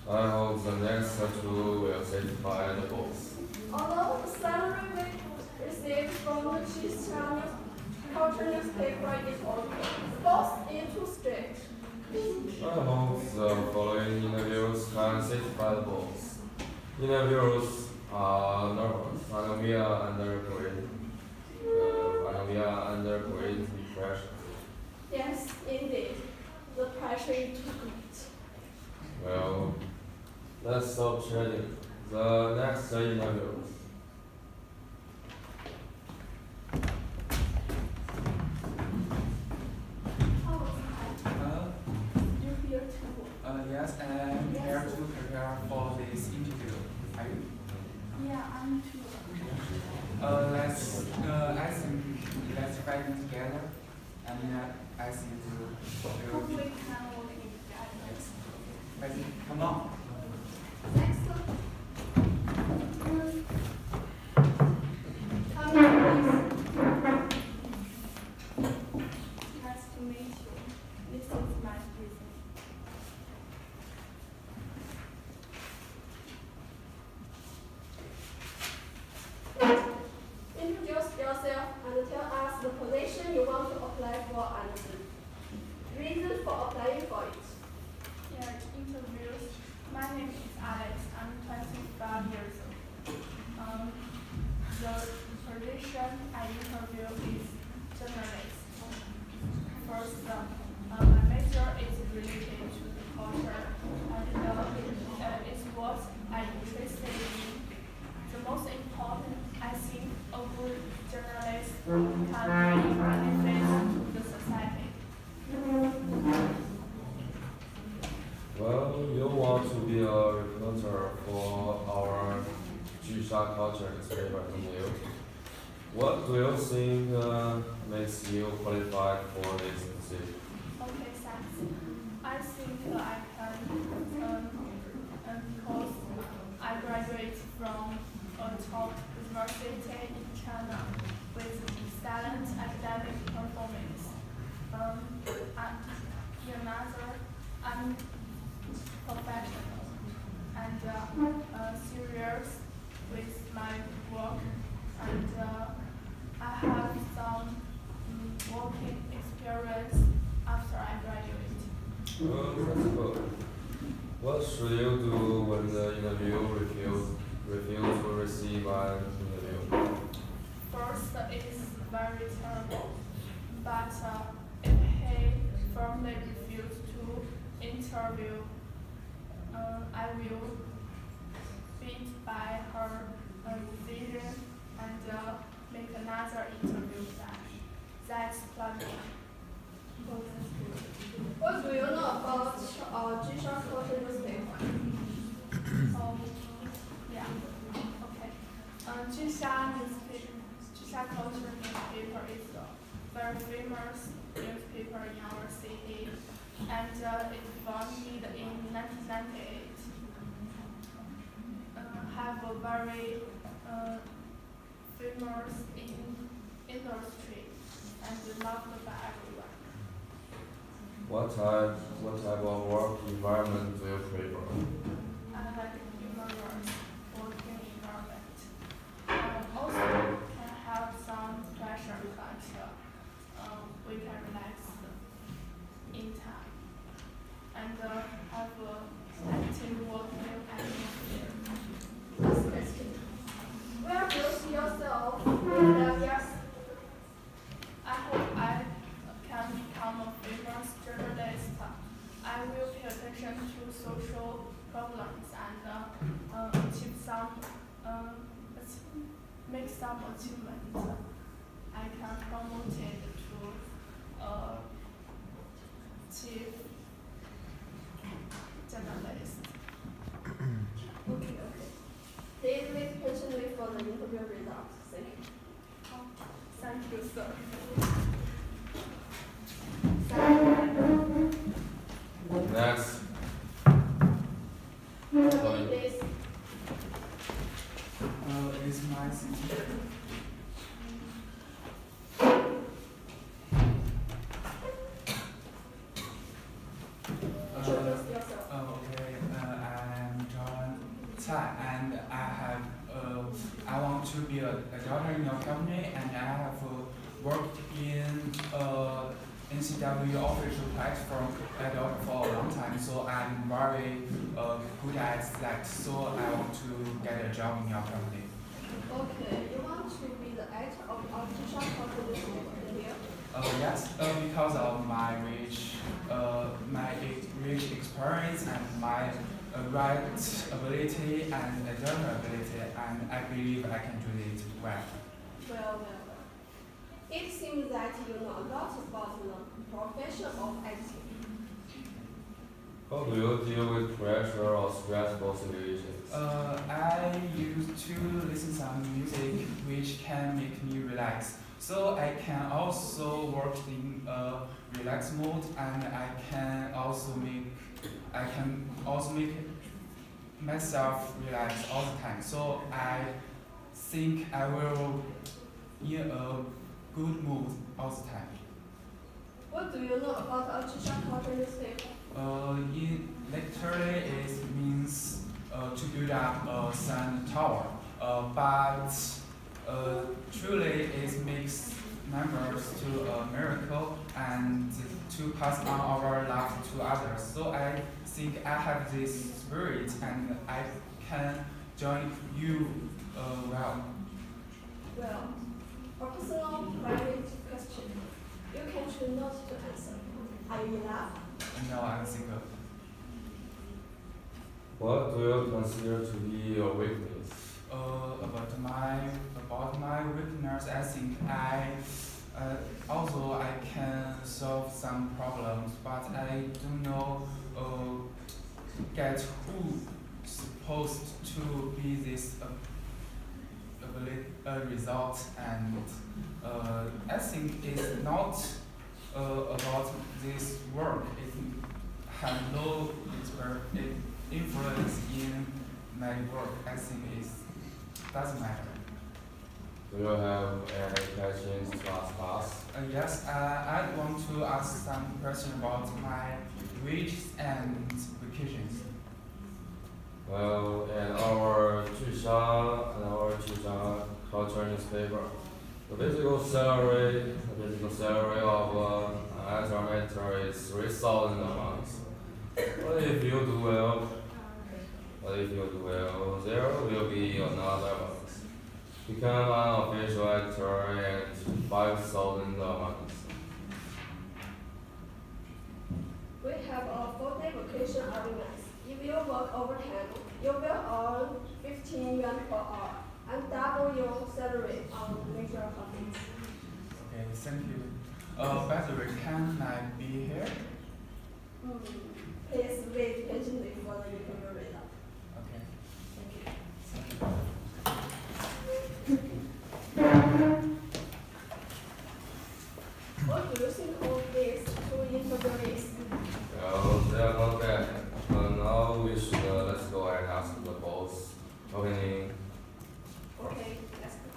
I hope the next two will satisfy the boss. Although the salary we received from the Christian culture newspaper is both into strict. I hope the following interviews can satisfy the boss. Interviews are nervous and we are under great pressure. Yes, indeed. The pressure is too great. Well, let's stop chatting. The next interview. How was it? You here too? Yes, I'm here to prepare for this interview. Are you? Yeah, I'm too. Let's fight together, and I think Hope we can work together. yes. Fighting. Come on. Next. Come here, please. Nice to meet you. This is my prison. Introduce yourself and tell us the position you want to apply for and the reason for applying for it. Yeah, interviews. My name is Alex. I'm 25 years old. The position I interview is journalist. First, my major is related to the culture, and it's what I'm interested in. The most important, I think, a good journalist can bring benefits to the society. Well, you want to be a reporter for our Jisha culture newspaper, don't you? What do you think makes you qualified for this position? Okay, thanks. I think I can, because I graduate from a top university in China with excellent academic performance. And another, I'm professional and serious with my work, and I have some working experience after I graduate. Well, that's good. What should you do when the interview refuse to receive an interview? First, it's very terrible, but if he firmly refuses to interview, I will beat by her decision and make another interview that. That's planning. What do you know about Jisha culture newspaper? Yeah, okay. Jisha culture newspaper is a very famous newspaper in our city, and it founded in 1998. Have a very famous industry and loved by everyone. What type of work environment do you prefer? I like human rights, working environment. Also can have some pressure, but we can relax in time and have a active working atmosphere. Last question. Where do you see yourself in 5 years? I hope I can become a famous journalist. I will pay attention to social problems and achieve make some achievement. I can promote it to chief journalist. Okay. Please wait patiently for the interview results. Thank you. Thank you, sir. Next. Please. It's my signature. Introduce yourself. Okay. time, and I want to be a doctor in your company, and I have worked in NCW official platform for a long time, so I'm very good at that. So I want to get a job in your company. Okay, you want to be the editor of our Jisha culture newspaper, Yes, because of my rich experience and my write ability and journal ability, and I believe I can do it well. Well. It seems that you know a lot about the profession of editing. How do you deal with pressure or stressful situations? I used to listen some music which can make me relax. So I can also work in a relaxed mode, and I can also make myself relax all the time. So I think I will in a good mood all the time. What do you know about our Jisha culture newspaper? Literally it means to build up a sun tower, but truly it makes members to a miracle and to pass on our love to others. So I think I have this spirit, and I can join you well. Well, a personal private question. You can choose not to answer. Are you in love? No, I'm single. What do you consider to be your weakness? About my weakness, I think although I can solve some problems, but I don't know get who supposed to be this result, and I think it's not about this work. It has no influence in my work. I think it doesn't matter. Do you have any questions to ask us? Yes, I want to ask some question about my wages and vacations. Well, in our Jisha culture newspaper, the basic salary of an editor is 3,000 a month. But if you do well, there will be another month. Become an official editor at 5,000 a month. We have a 4-day vacation every month. If you work overtime, you will earn 15 yuan per hour and double your salary on major holidays. Okay, thank you. By the way, can I be here? Please wait patiently for the interview result. Okay. Thank you. What do you think of these two interviewees? Well, they are not bad. Now we should let's go and ask the boss. Okay. Okay, let's go.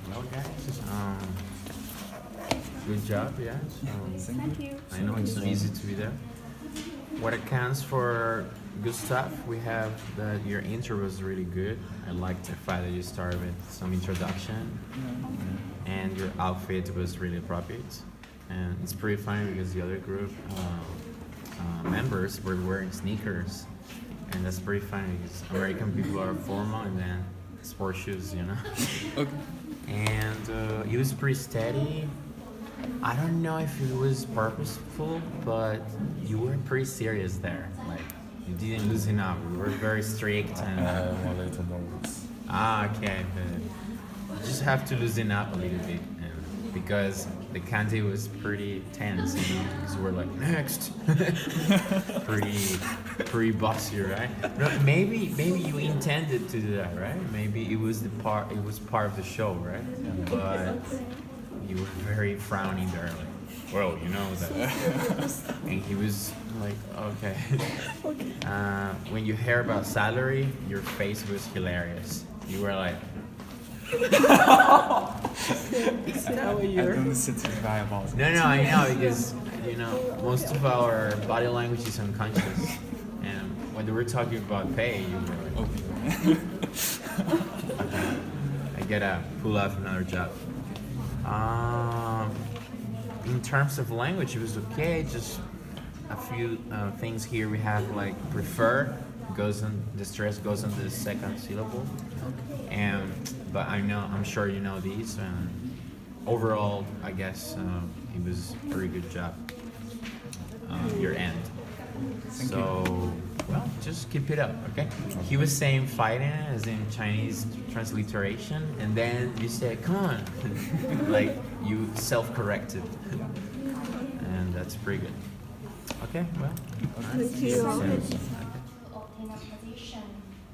Well, guys, good job, yes. Thank you. I know it's not easy to be there. What accounts for good stuff, we have that your intro was really good. I liked the fact that you started with some introduction, and your outfit was really appropriate. And it's pretty funny because the other group members were wearing sneakers, and that's pretty funny because American people are formal and then sport shoes, you know. Okay. And it was pretty steady. I don't know if it was purposeful, but you were pretty serious there. Like, you didn't loosen up. You were very strict and. More little moments. Okay, but you just have to loosen up a little bit, and because the candy was pretty tense, you know, because we're like next, pretty bossy, right? No, maybe you intended to do that, right? Maybe it was part of the show, right? But you were very frowning there, like, well, you know that. And he was like, okay. When you hear about salary, your face was hilarious. You were like, that what I you're? don't certify about it. No, I know because most of our body language is unconscious, and when we're talking about pay, you were like, Okay. I gotta pull off another job. In terms of language, it was okay. Just a few things here. We have like prefer goes on the stress goes on the second syllable, and but I'm sure you know these. Overall, I guess it was a very good job. Your end. Well, just keep it up, okay? He was saying fighting as in Chinese transliteration, and then you said, come on. Like, you self-corrected. And that's pretty good. Okay, well. Thank you. To obtain a position,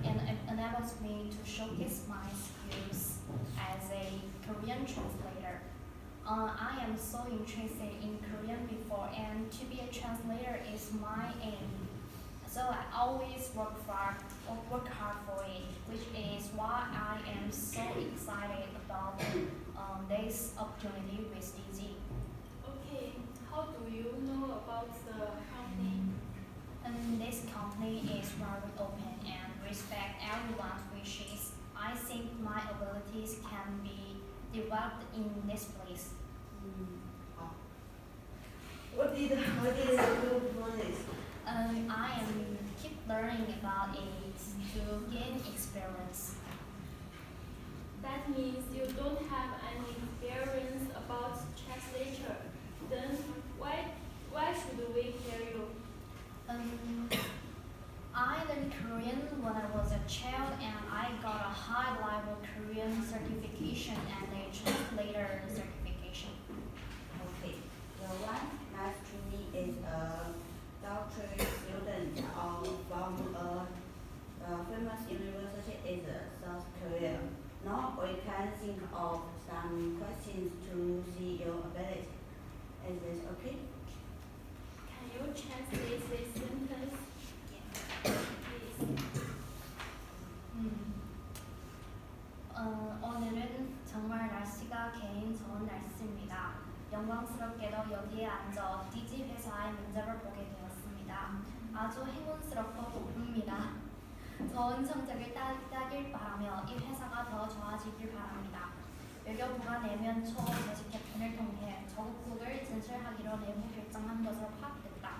and it enables me to showcase my skills as a Korean translator. I am so interested in Korean before, and to be a translator is my aim. So I always work hard for it, which is why I am so excited about this opportunity with DZ. Okay, how do you know about the company? This company is very open and respect everyone's wishes. I think my abilities can be developed in this place. What did you do for this? I am keep learning about it to gain experience. That means you don't have any experience about translator. Then why should we hear you? I learned Korean when I was a child, and I got a high-level Korean certification and a translator certification. Okay, the one next to me is a doctorate student from a famous university in South Korea. Now we can think of some questions to see your ability. Is this okay? Can you translate this sentence? Please. 오늘은 정말 날씨가 개인 좋은 날씨입니다. 영광스럽게도 여기에 앉아 DG 회사의 면접을 보게 되었습니다. 아주 행운스럽고 기쁩니다. 좋은 성적을 따길 바라며 이 회사가 더 좋아지길 바랍니다. 외교부가 내면 초 조직 개편을 통해 저국국을 진출하기로 내부 결정한 것으로 파악됐다.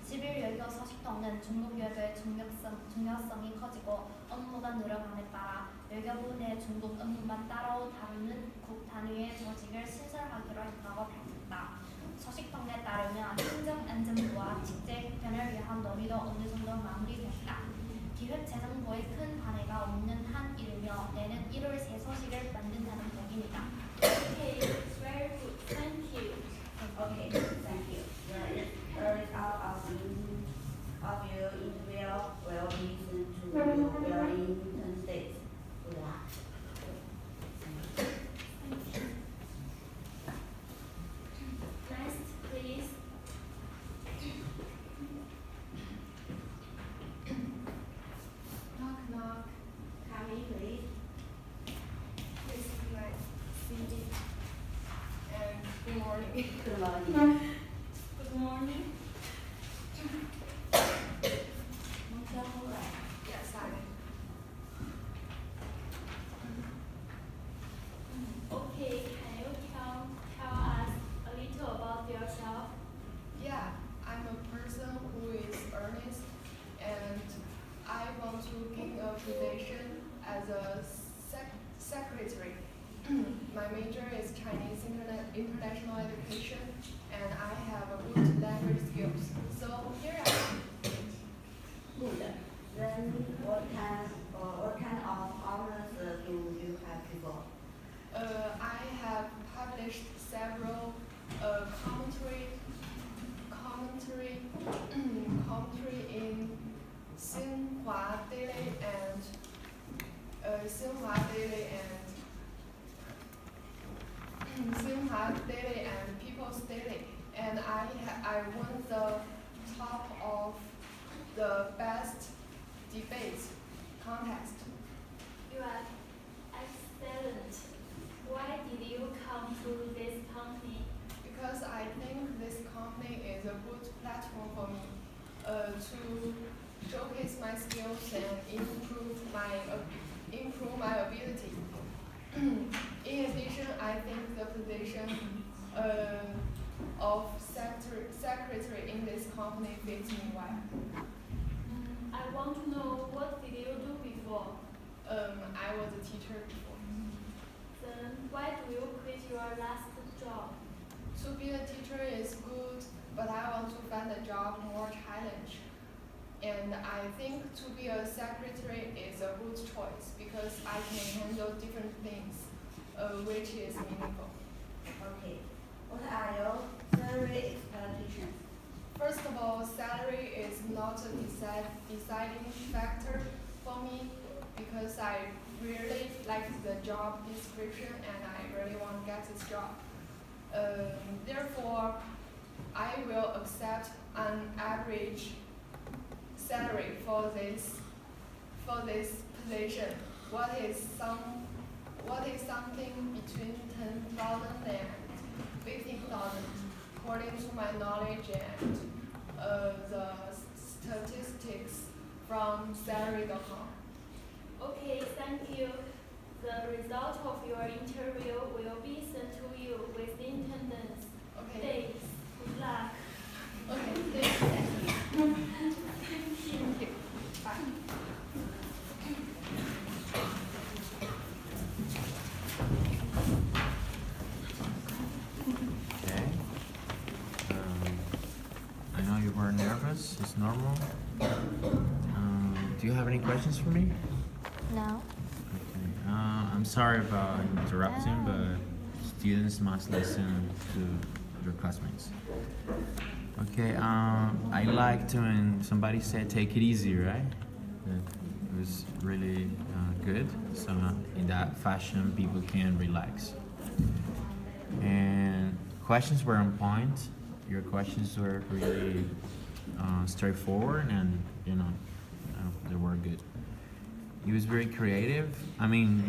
10일 외교 서식통은 중국 외교의 중요성이 커지고 업무가 늘어남에 따라 외교부 내 중국 업무만 따로 다루는 국 단위의 조직을 신설하기로 했다고 밝혔다. 서식통에 따르면 행정안전부와 직제 개편을 위한 논의도 어느 정도 마무리됐다. 기획재정부의 큰 반해가 없는 한 일이며 내년 1월 새 소식을 만든다는 얘기입니다. Okay, it's very good. Thank you. Okay, thank you. The result of your interview will be sent to you in 10 days. Good luck. Next, please. Knock, knock. Come in, please. This is my CD. And good morning. Good morning. Good morning. Yes, I am. Okay, can you tell us a little about yourself? Yeah, I'm a person who is earnest and I want to gain a position as a secretary. My major is Chinese international education and I have a good language skills. So here I am. Good. Then what kind of honors do you have before? I have published several commentary in Xinhua Daily and Xinhua Daily and People's Daily, and I won the top of the best debate contest. You are excellent. Why did you come to this to showcase my skills and improve my ability. In addition, I think the position of secretary in this company fits me well. I want to know, what did you do before? I was a teacher before. Then why do you quit your last job? To be a teacher is good, but I want to find a job more challenge. And I think to be a secretary is a good choice because I can handle different things, which is meaningful. Okay. What are your salary expectations? First of all, salary is not a deciding factor for me because I really like the job description and I really want to get this job. Therefore, I will accept an average salary for this position. What is something between 10,000 and 15,000, according to my knowledge and the statistics from salary.com. Okay, thank you. The result of your interview will be sent to you within 10 Okay. days. Good luck. Okay, thank you. Thank you. Bye. Okay. I know you were nervous. It's normal. Do you have any questions for me? No. Okay. I'm sorry about interrupting, but students must listen to your classmates. Okay. I liked when somebody said "take it easy," right? It was really good. So in that fashion, people can relax. And questions were on point. Your questions were really straightforward, and they were good. He was very creative. I mean,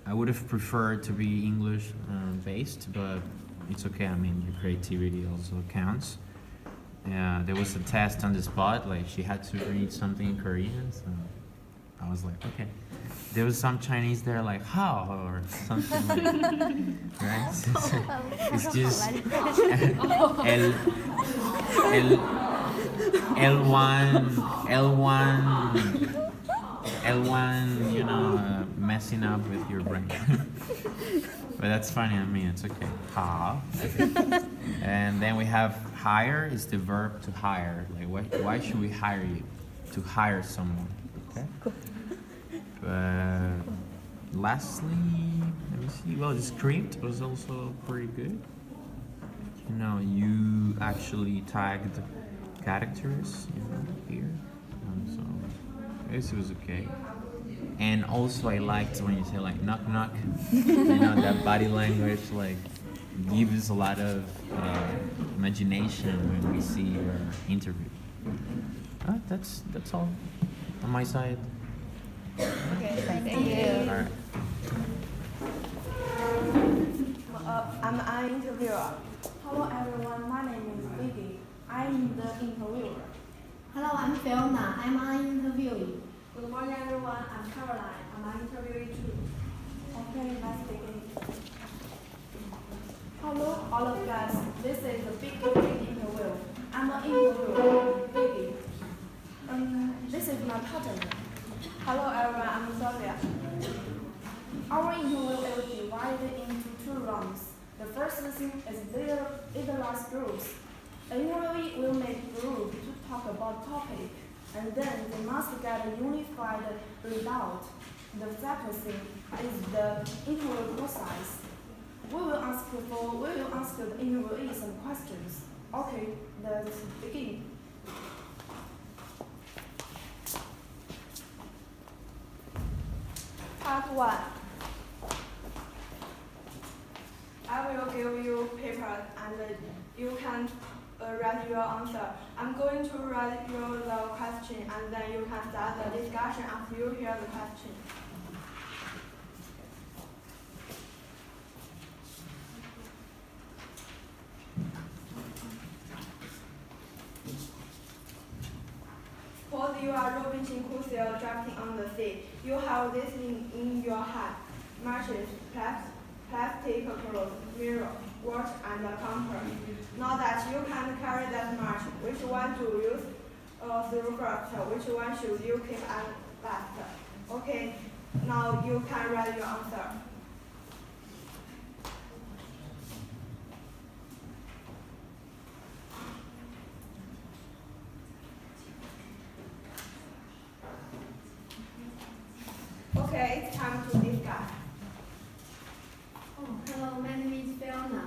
I would have preferred to be English based, but it's okay. I mean, your creativity also counts. Yeah, there was a test on the spot. Like she had to read something in Korean, so I was like, okay. There was some Chinese there, like how or something, like, right? It's just L1, messing up with your brain. But that's funny. I mean, it's okay. Ha. And then we have hire is the verb to hire. Like, why should we hire you? To hire someone. Okay. Lastly, let me see. Well, the script was also pretty good. You actually tagged characters, here. So I guess it was okay. And also, I liked when you say like knock knock. That body language like gives a lot of imagination when we see your interview. That's all on my side. Okay, thank you. All right. I'm an interviewer. Hello everyone, my name is Vicky. I'm the interviewer. Hello, I'm Fiona. I'm an interviewee. Good morning everyone, I'm Caroline. I'm an interviewee too. Okay, let's begin. Hello all of you guys, this is the big interview. I'm an interviewer, Vicky. This is my partner. Hello everyone, I'm Sylvia. Our interview will be divided into 2 rounds. The first thing is idealized groups. The interviewee will make a group to talk about topic, and then they must get a unified result. The second thing is the interview process. We will ask the interviewee some questions. Okay, let's begin. Part 1. I will give you paper and you can write your answer. I'm going to write you the question and then you can start the discussion after you hear the question. are Robinson Crusoe drafting on the sea, you have this in your hand: matches, plastic clothes, mirror, watch, and a compass. Now that you can carry that much, which one do you use through first? Which one should you keep at last? Okay, now you can write your answer. Okay, it's time to discuss. Oh, hello, my name is Fiona.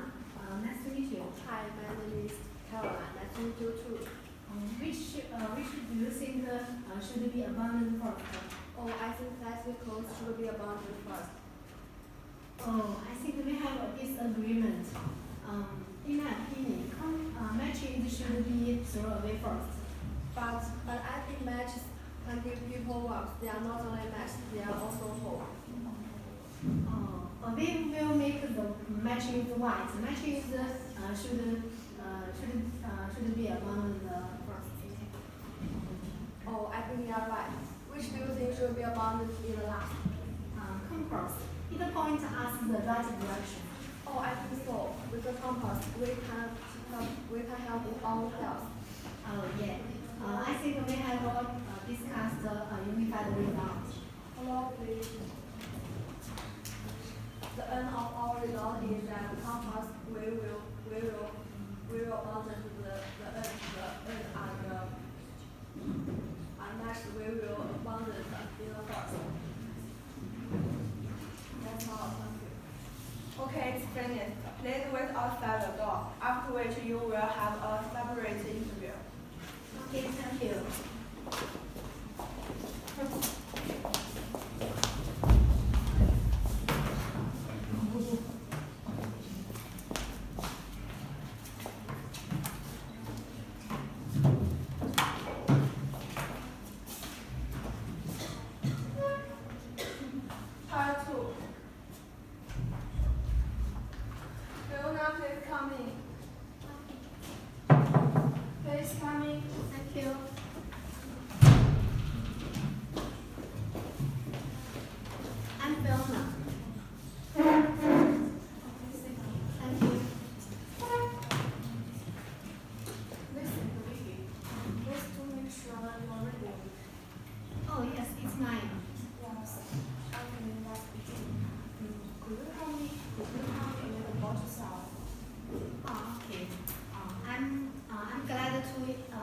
Nice to meet you. Hi, my name is Caroline. Nice to meet you too. Which do you think should be abandoned first? Oh, I think plastic clothes should be abandoned first. Oh, I think we have a disagreement. In my opinion, matches should be thrown away first. But I think matches can give people warmth. They are not only matches, they are also hope. We will make the matches white. Matches should be abandoned first. Oh, I think you are right. Which do you think should be abandoned in the last? Compass. It points us the right direction. Oh, I think so. With the compass, we can help in ourselves. Oh yeah. I think we have discussed unified results. Hello, please. The end of our result is that compass we will abandon the end and next we will abandon in the first. That's all. Thank you. Okay, it's finished. Please wait outside the door. After which you will have a separate interview. Okay, thank you. Part 2. Fiona, please come in. Please come in. Thank you. I'm Fiona. Thank you. Listen, Vicky. Just to make sure that you are ready. Oh yes, it's mine. Yes. Okay, let's begin. Could you help me a little about yourself? Okay. I'm glad to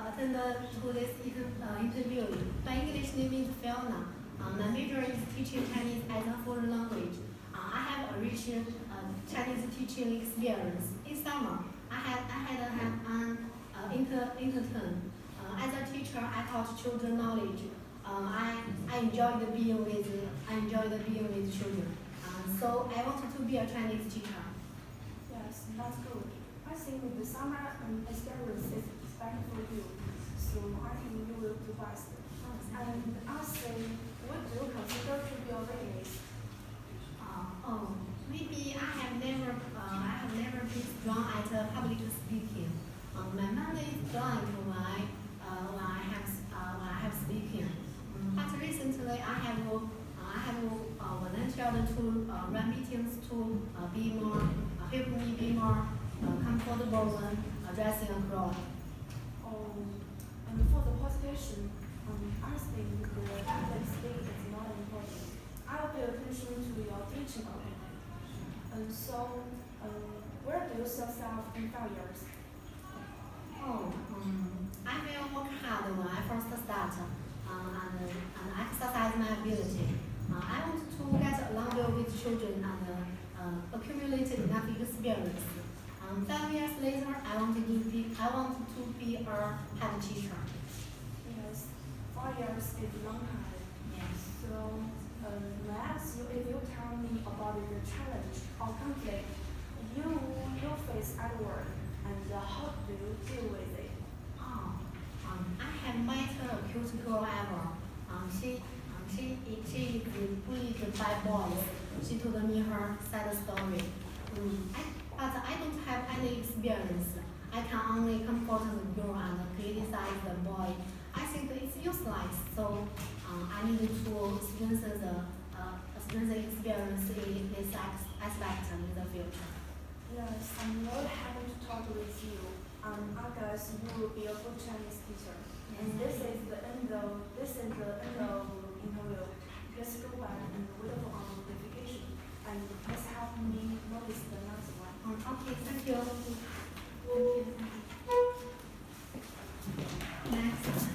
attend to this interview. My English name is Fiona. My major is teaching Chinese as a foreign language. I have a rich Chinese teaching experience. In summer, I had an intern. As a teacher, I taught children knowledge. I enjoyed being with children. So I wanted to be a Chinese teacher. Yes, that's good. I think the summer experience is expected for you. So I think you will do best. And I say, what do you consider to be your weakness? Maybe I have never been strong at public speaking. My mind is blank when I have speaking. But recently I have volunteered to run meetings to help me be more comfortable when addressing a crowd. And for the presentation, I think the public speaking is not important. I will pay attention to your teaching ability. And so, where do you see yourself in 5 years? I will work hard when I first start and exercise my ability. I want to get along well with children and accumulate enough experience. 5 years later, I want to be a head teacher. Yes, 4 years is a long time. Yes. So, may I ask you if you tell me about the challenge or conflict you face at work and how do you deal with it? I have met a cute girl ever. She is bullied by boys. She told me her sad story. But I don't have any experience. I can only comfort the girl and criticize the boy. I think it's useless slides. So I need to strengthen the experience in this aspect in the future. Yes, I'm very happy to talk with you. I guess you will be a good Chinese teacher. And this is the end of interview. Let's go back and wait for our notification. And let's help me notice the next one. Okay, thank you. Next.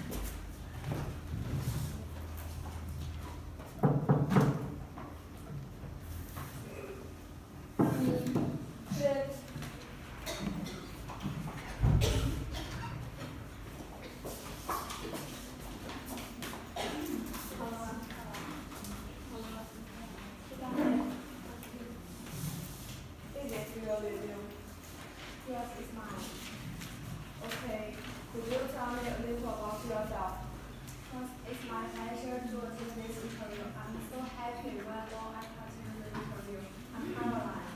Yes, it's mine. Okay, could you tell me a little about yourself? First, it's my pleasure to attend this interview. I'm so happy when I attend the interview. I'm Caroline.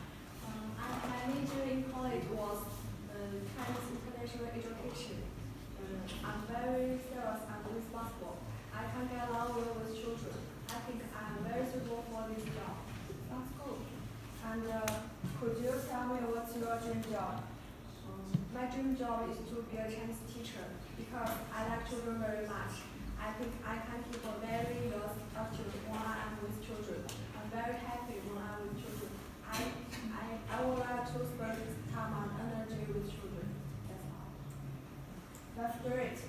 My major in college was Chinese international education. I'm very serious and responsible. I can get along well with children. I think I'm very suitable for this job. That's good. And could you tell me what's your dream job? My dream job is to be a Chinese teacher because I like children very much. I think I can keep a very lost attitude when I am with children. I'm very happy when I'm with children. I would like to spend time and energy with children. That's all. That's great.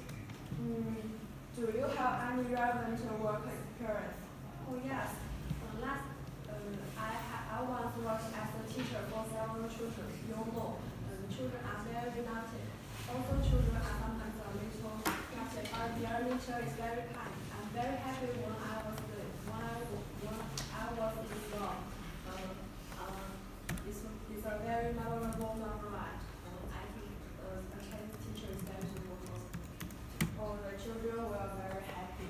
Do you have any relevant work experience? Oh yes. I once worked as a teacher for several children. You know, children are very naughty. Also, children are sometimes a little naughty, but their nature is very kind. I'm very happy when I was in this job. It's a very memorable ride. I think a Chinese teacher is very suitable. Oh, the children were very happy.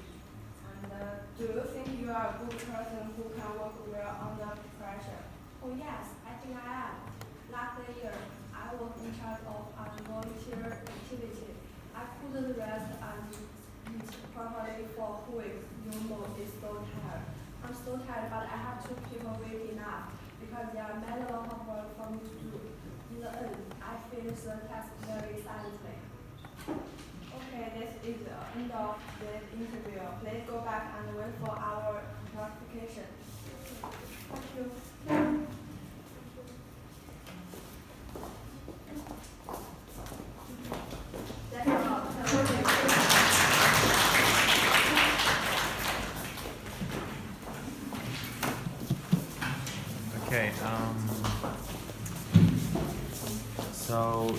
And do you think you are a good person who can work well under pressure? Oh yes, I think I am. Last year, I was in charge of a volunteer activity. I couldn't rest and eat properly for weeks. You know, it's so tired. I'm so tired, but I have to keep awake enough because there are many lot of work for me to do. In the end, I finished the task very silently. Okay, this is the end of the interview. Please go back and wait for our notification. Thank you. That's all. Okay, so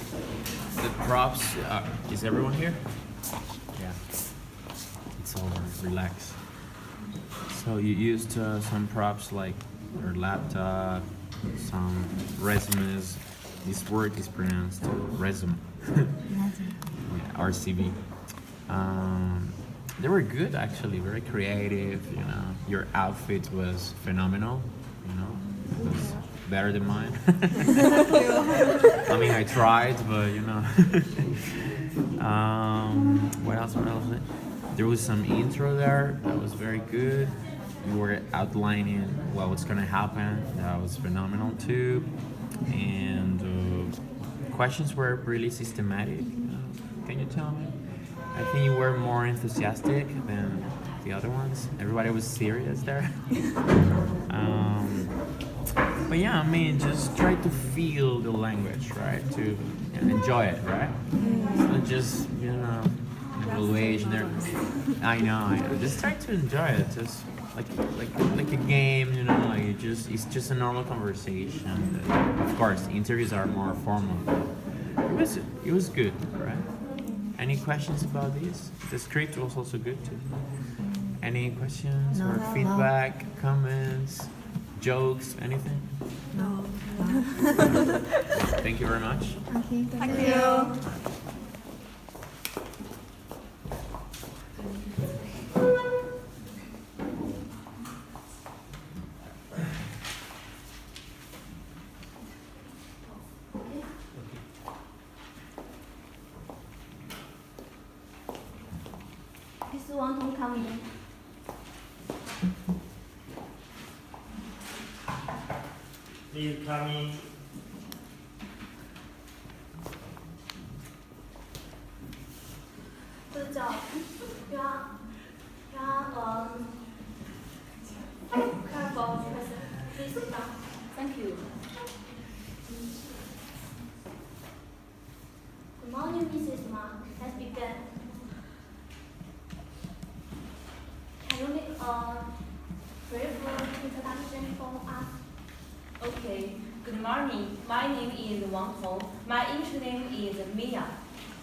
the props, is everyone here? Yeah, it's over, relax. So you used some props like your laptop, some resumes. This word is pronounced resume. Yeah, RCB. They were good actually, very creative, you know. Your outfit was phenomenal, you know. It was better than mine. I mean, I tried, but you know. What else? There was some intro there that was very good. You were outlining what was gonna happen. That was phenomenal too. And questions were really systematic. Can you tell me? I think you were more enthusiastic than the other ones. Everybody was serious there. But yeah, I mean, just try to feel the language, right? To enjoy it, right? It's not just, you know, evaluation there. I know. Just try to enjoy it. Just like a game, you know. Like it's just a normal conversation. Of course, interviews are more formal. It was good, right? Any questions about this? The script was also good too. Any questions or feedback, comments, jokes, anything? No. Thank you very much. Okay, Thank you. Miss Wang Tong come in. Please come in. Good job. You are careful person. Please sit down. Thank you. Good morning, Mrs. Ma. Let's begin. Can you make a brief introduction for us? Okay, good morning. My name is Wang Hong. My English name is Mia.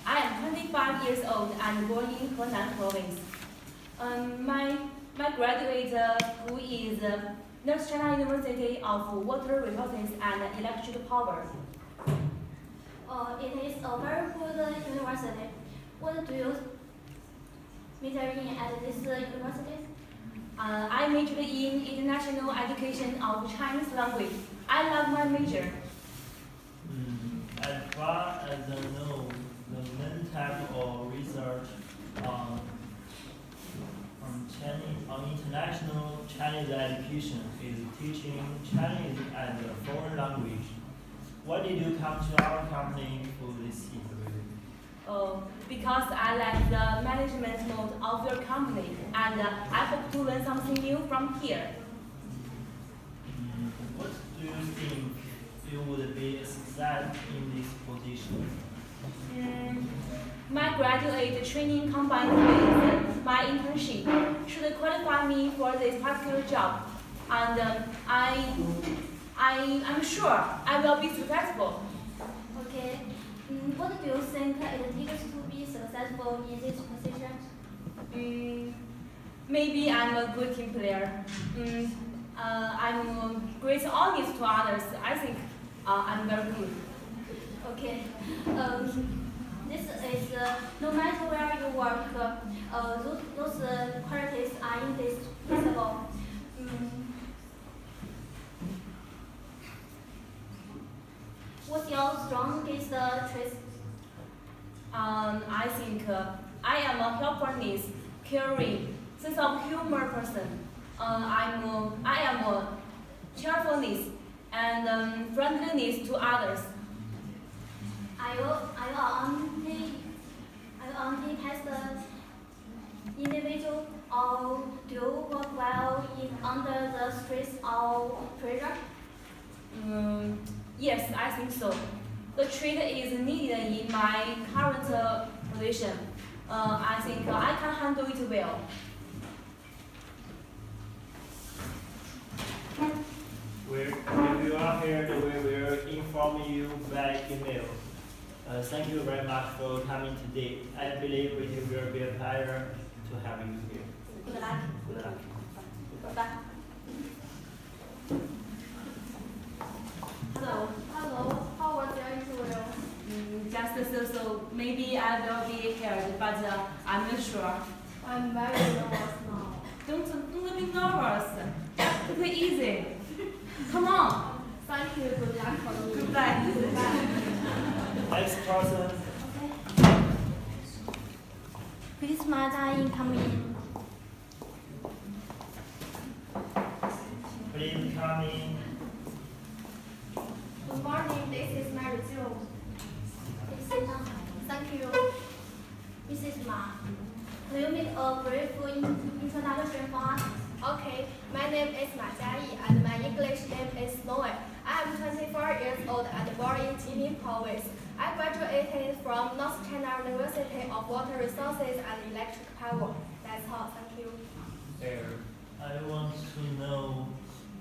I am 25 years old and born in Henan province. My graduate school is North China University of Water Resources and Electric Power. It is a very good university. What do you major in at this university? I majored in international education of Chinese language. I love my major. As far as I know, the main type of research on international Chinese education is teaching Chinese as a foreign language. Why did you come to our company for this interview? Because I like the management mode of your company and I hope to learn something new from here. What do you think you would be a success in this position? My graduate training combined with my internship should qualify me for this particular job, and I'm sure I will be successful. Okay. What do you think it takes to be successful in this position? Maybe I'm a good team player. I'm great honest to others. I think I'm very good. Okay. This is no matter where you work, those qualities are indispensable. What's your strongest trait? I think I am a helpfulness, caring, sense of humor person. I am a cheerfulness and friendliness to others. Are you anti-pest individual, or do you work well under the stress or pressure? Yes, I think so. The trait is needed in my current position. I think I can handle it well. If you are here, we will inform you by email. Thank you very much for coming today. I believe it will be a pleasure to have you here. Good luck. Good luck. Bye. Hello. How was your interview? Just so. Maybe I will be hired, but I'm not sure. I'm very nervous now. Don't be nervous. Just take it easy. Come on. Thank you. Good luck for you. Goodbye. Next person. Okay. Please, Madam, come in. Please come in. Good morning. This is my resume. Please sit down. Thank you. Mrs. Ma, will you make a brief introduction for us? Okay, my name is Ma Jiayi and my English name is Noe. I am 24 years old and born in Jilin province. I graduated from North China University of Water Resources and Electric Power. That's all, thank you. I want to know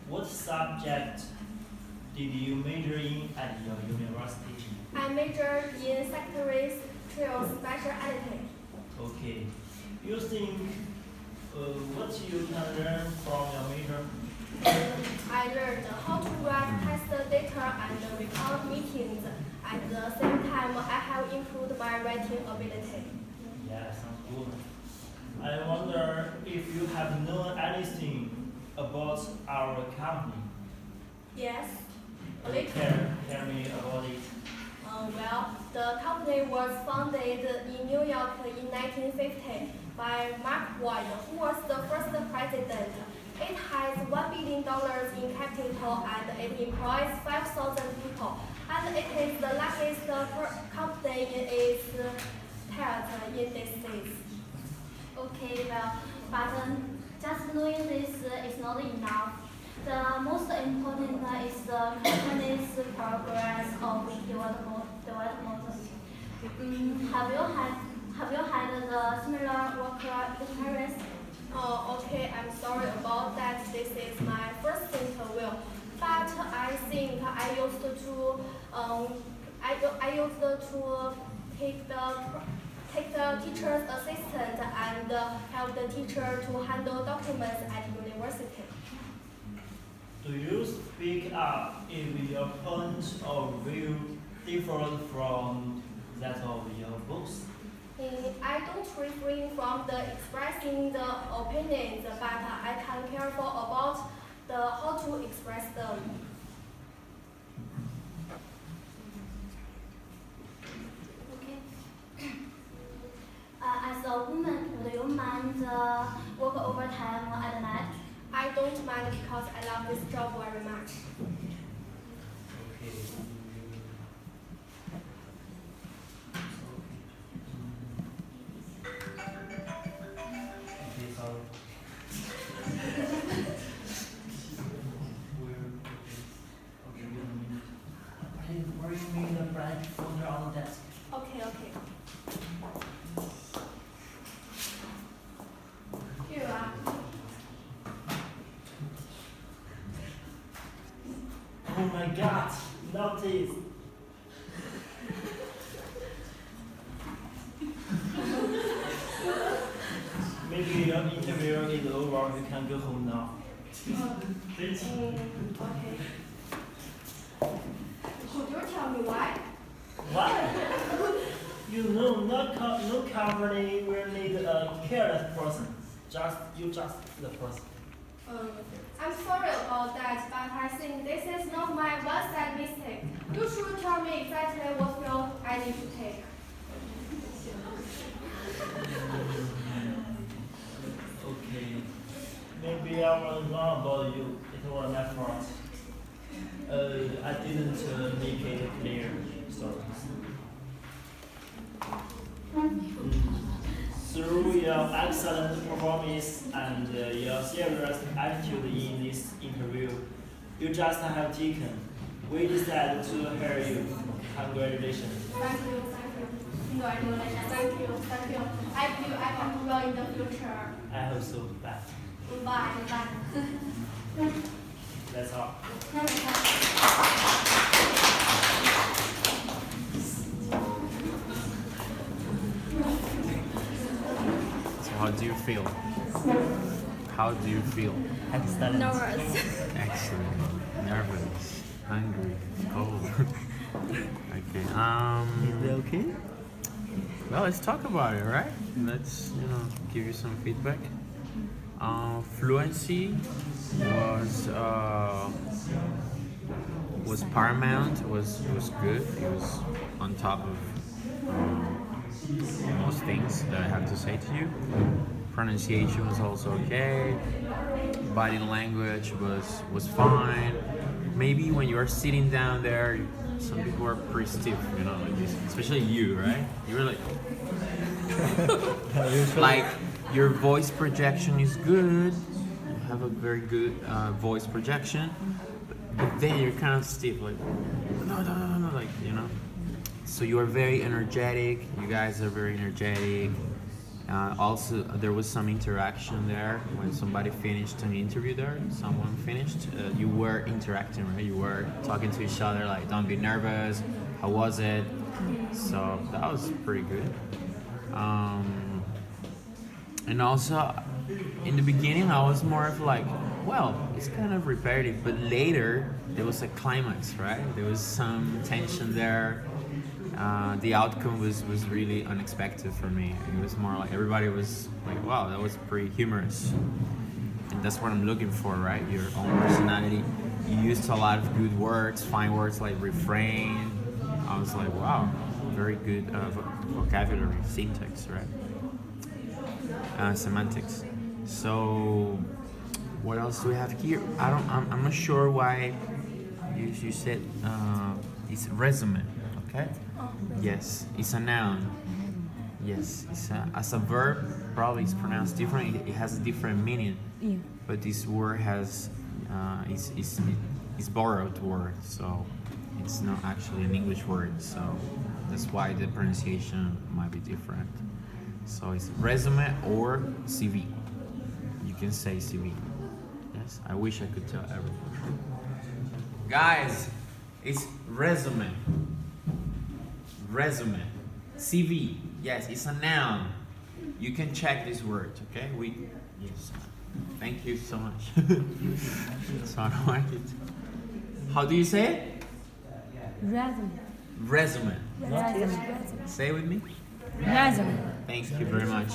what subject did you major in at your university? I majored in secretarial specialty. Okay. You think what you can learn from your major? I learned how to write test data and record meetings. At the same time, I have improved my writing ability. Yeah, sounds good. I wonder if you have known anything about our company. Yes, a little. Tell me about it. Well, the company was founded in New York in 1950. by Mark White, who was the first president. It has $1 billion in capital and it employs 5,000 people. And it is the largest company in its territory in these states. Okay, well, but just knowing this is not enough. The most important is the company's progress of development. Have you had the similar work experience? Oh, okay, I'm sorry about that. This is my first interview, but I think I used to take the teacher's assistant and help the teacher to handle documents at university. Do you speak up if your point of view differs from that of your books? I don't refrain from expressing the opinions, but I can careful about how to express them. Okay. As a woman, would you mind work overtime at night? I don't mind because I love this job very much. Okay. Okay, sorry. Okay, wait a minute. Please bring me the blank folder on the desk. Okay. Here you are. Oh my God, not this. Maybe your interview is over, you can go home now. Please. Okay. Could you tell me why? Why? You know, no company will need a careless person. You just the person. I'm sorry about that, but I think this is not my one-side mistake. You should tell me exactly what field I need to take. Okay. Maybe I was wrong about you. It was my fault. I didn't make it clear. Sorry. Through your excellent performance and your serious attitude in this interview, you just have taken. We decided to hire you. Congratulations. Thank you. Congratulations. Thank you. I believe I can do well in the future. I hope so. Bye. Bye. That's all. How do you feel? How do you feel? Excellent. Excellent. Nervous. Hungry. Cold. Okay. Is it okay? Well, let's talk about it, right? Let's give you some feedback. Fluency was paramount. Was good. It was on top of most things that I have to say to you. Pronunciation was also okay. Body language was fine. Maybe when you are sitting down there, some people are pretty stiff, like this. Especially you, right? You were like your voice projection is good. You have a very good voice projection, but then you're kind of stiff, like no, like So you are very energetic. You guys are very energetic. Also, there was some interaction there when somebody finished an interview there. Someone finished. You were interacting, right? You were talking to each other, like, don't be nervous. How was it? So that was pretty good. And also, in the beginning, I was more of like, well, it's kind of repetitive. But later, there was a climax, right? There was some tension there. The outcome was really unexpected for me. It was more like everybody was like, wow, that was pretty humorous. And that's what I'm looking for, right? Your own personality. You used a lot of good words, fine words like refrain. I was like, wow, very good vocabulary, syntax, right? semantics. So, what else do we have here? I'm not sure why you said it's resume. Okay. Yes, it's a noun. Yes, as a verb, probably it's pronounced different. It has a different meaning. Yeah. But this word has it's borrowed word, so it's not actually an English word. So that's why the pronunciation might be different. So it's resume or CV. You can say CV. Yes, I wish I could tell everyone. Guys, it's resume. Resume. CV. Yes, it's a noun. You can check this word, okay? Yes. Thank you so much. So I don't like it. How do you say it? Resume. Resume. Resume. Say it with me. Resume. Thank you very much.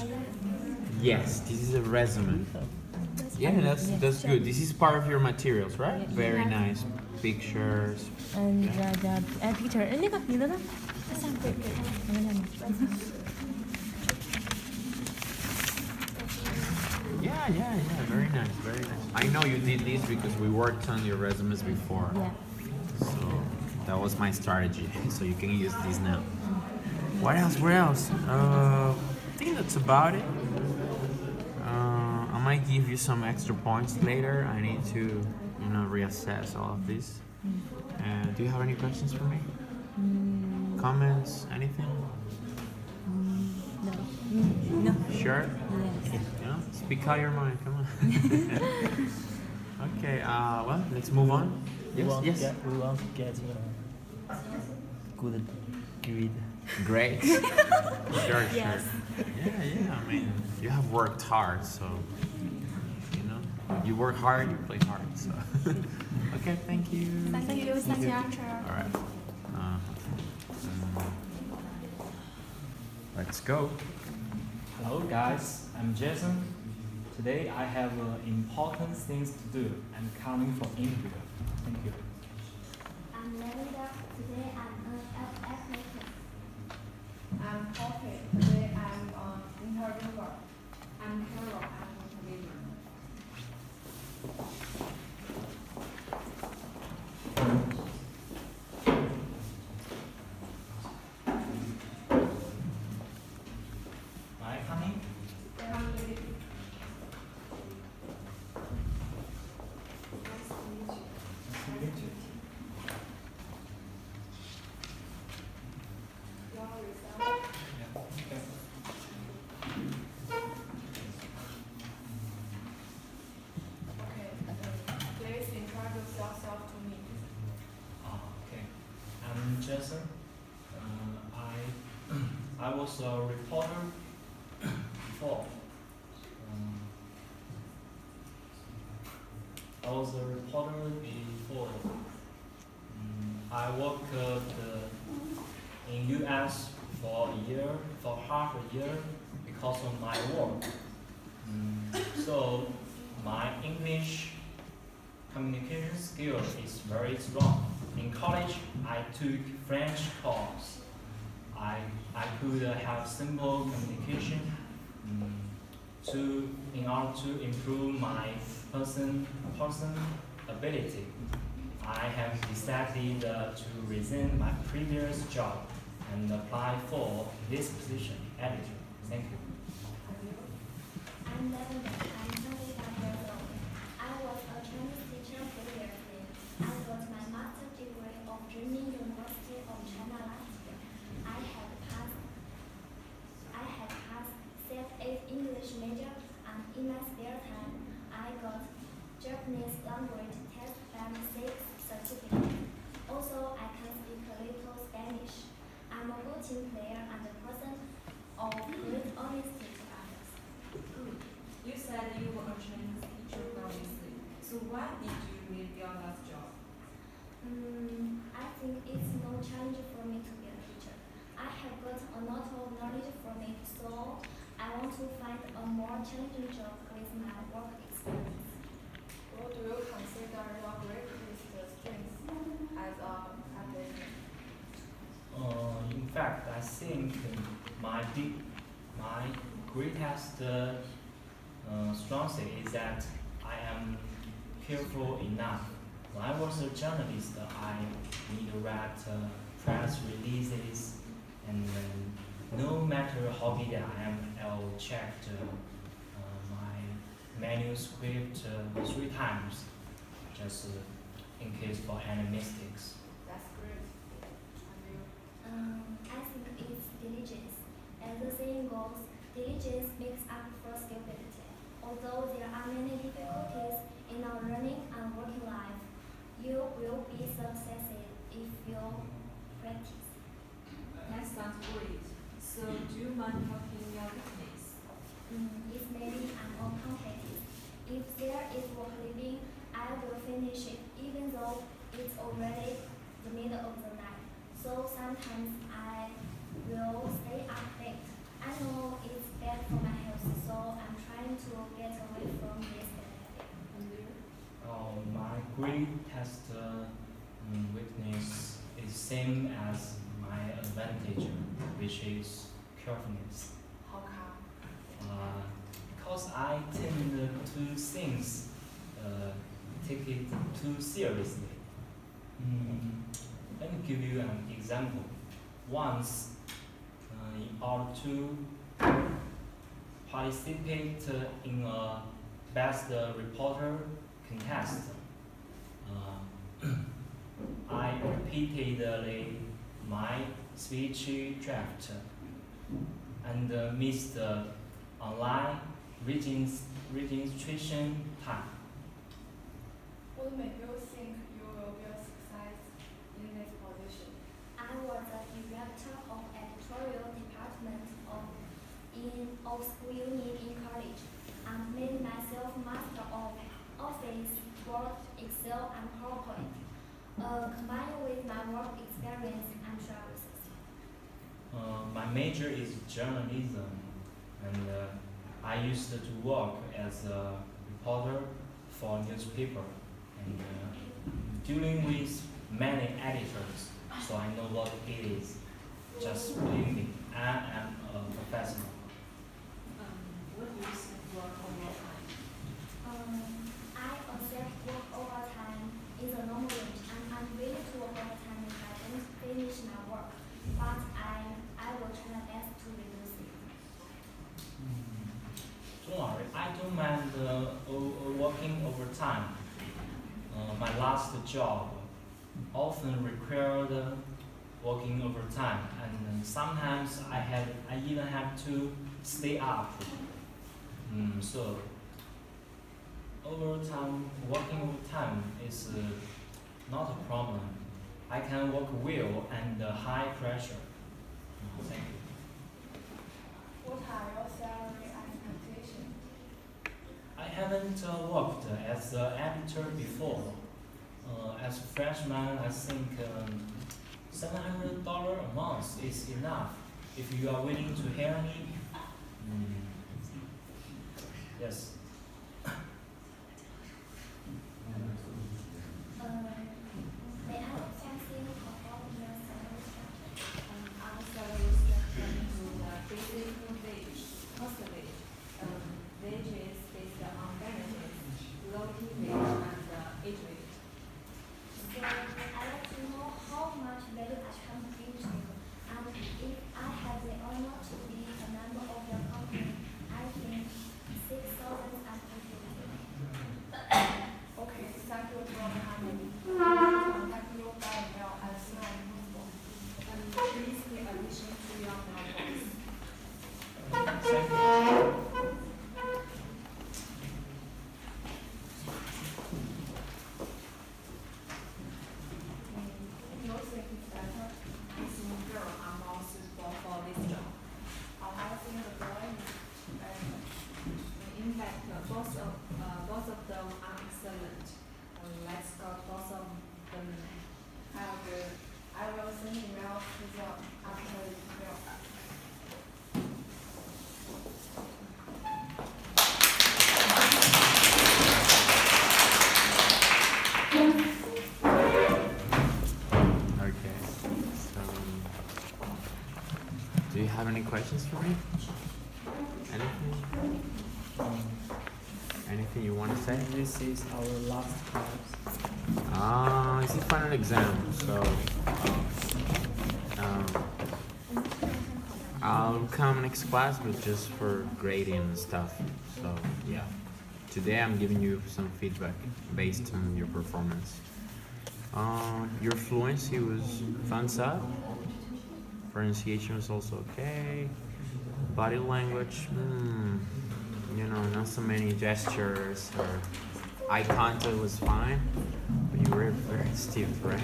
Yes, this is a resume. Yeah, that's good. This is part of your materials, right? Very nice. Pictures. And the picture. And 那个你的呢？ Yeah. Very nice, very nice. I know you did this because we worked on your resumes before. Yeah. So that was my strategy. So you can use this now. What else? I think that's about it. I might give you some extra points later. I need to, reassess all of this. Do you have any questions for me? Comments? Anything? No. Sure? Yes. Speak out your mind. Come on. Okay. Well, let's move on. We Yes. want Yes. to get good grade. Great. Sure. Yes. Yeah. I mean, you have worked hard, so you work hard, you play hard. So. Okay. Thank you. Thank you, teacher. All right. Let's go. Hello guys, I'm Jason. Today I have important things to do. I'm coming for interview. Thank you. I'm Lavender. Today I'm an applicant. I'm Poppy. Today I'm an interviewer. I'm Carol. I'm an interviewer. Am I coming? Please introduce yourself to me. Okay. I'm Jason. I was a reporter before. I worked in US for half a year because of my work. So my English communication skill is very strong. In college, I took French course. I could have simple communication in order to improve my person ability. I have decided to resign my previous job and apply for this position, editor. Thank you. I'm Lavender. I'm 25 years old. I was a Chinese teacher previously. I got my master's degree of Dreaming University of China last year. I had passed CFA English major, and in my spare time, I got Japanese language test band 6 certificate. Also, I can speak a little Spanish. I'm a good team player and a person of great honesty to others. You said you were a Chinese teacher previously. So why did you leave your last job? I think it's no challenge for me to be a teacher. I have got a lot of knowledge from it, so I want to find a more challenging job with my work experience. What do you consider your greatest strengths as a applicant? In fact, I think my greatest strength is that I am careful enough. When I was a journalist, I need to write press releases, and no matter how busy I am, I'll check my manuscript 3 times, just in case for any mistakes. That's great. I think it's diligence. As the saying goes, diligence makes up for stability. Although there are many difficulties in our learning and working life, you will be successful if you practice. That sounds great. So, do you mind talking your weakness? If maybe I'm uncompetitive. If there is work living, I will finish it even though it's already the middle of the night. So sometimes I will stay up late. I know it's bad for my health, so I'm trying to get away from this bad habit. My greatest weakness is same as my advantage, which is carefulness. How come? Because I tend to things take it too seriously. Let me give you an example. Once, in order to participate in a best reporter contest, I repeatedly my speech draft and missed the online registration time. What made you think you will be a success in this position? I was the director of editorial department of school unit in college and made myself master of Office, Word, Excel, and PowerPoint. Combined with my work experience, I'm sure I will succeed. My major is journalism, and I used to work as a reporter for newspaper and dealing with many editors, so I know what it is. Just believe me, I am a professional. What do you think work overtime? I accept work overtime is a normal range, and I'm willing to work overtime if I don't finish my work, but I will try my best to reduce it. Don't worry, I don't mind working overtime. My last job often required working overtime, and sometimes I even have to stay up. So working overtime is not a problem. I can work well and high pressure. Thank you. What are your salary expectations? I haven't worked as an editor before. As a freshman, I think $700 a month is enough. If you are willing to hire me, yes. May I ask something about your salary structure? Our salary structure includes basic wage, cost wage, wages based on benefits, floating wage, and age wage. So I'd like to know how much value I can bring to you, and if I have the honor to be a member of your company, I think 6,000 and 50. Okay, thank you for coming. Contact you by mail as soon as possible. And please pay attention to your mailbox. Thank you. You think it's better? I think girls are more suitable for this job. I think the boy is better. In fact, both of them are excellent. Let's go both of them. I agree. I will send email to them after this mail. Okay. So, do you have any questions for me? Anything? Anything you want to say? This is our last class. It's a final exam, so I'll come next class, but just for grading and stuff. So yeah, today I'm giving you some feedback based on your performance. Your fluency was thumbs up. Pronunciation was also okay. Body language, not so many gestures or eye contact was fine. But you were very stiff, right?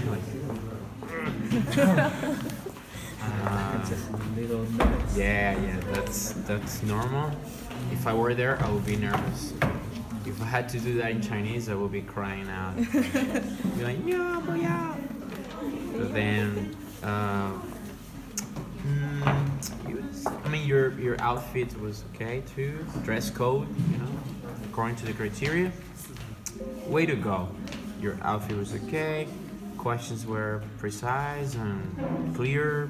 Just a little nervous. Yeah, that's normal. If I were there, I would be nervous. If I had to do that in Chinese, I would be crying out. Be like, yeah, boya. But then, your outfit was okay too. Dress code, according to the criteria. Way to go. Your outfit was okay. Questions were precise and clear.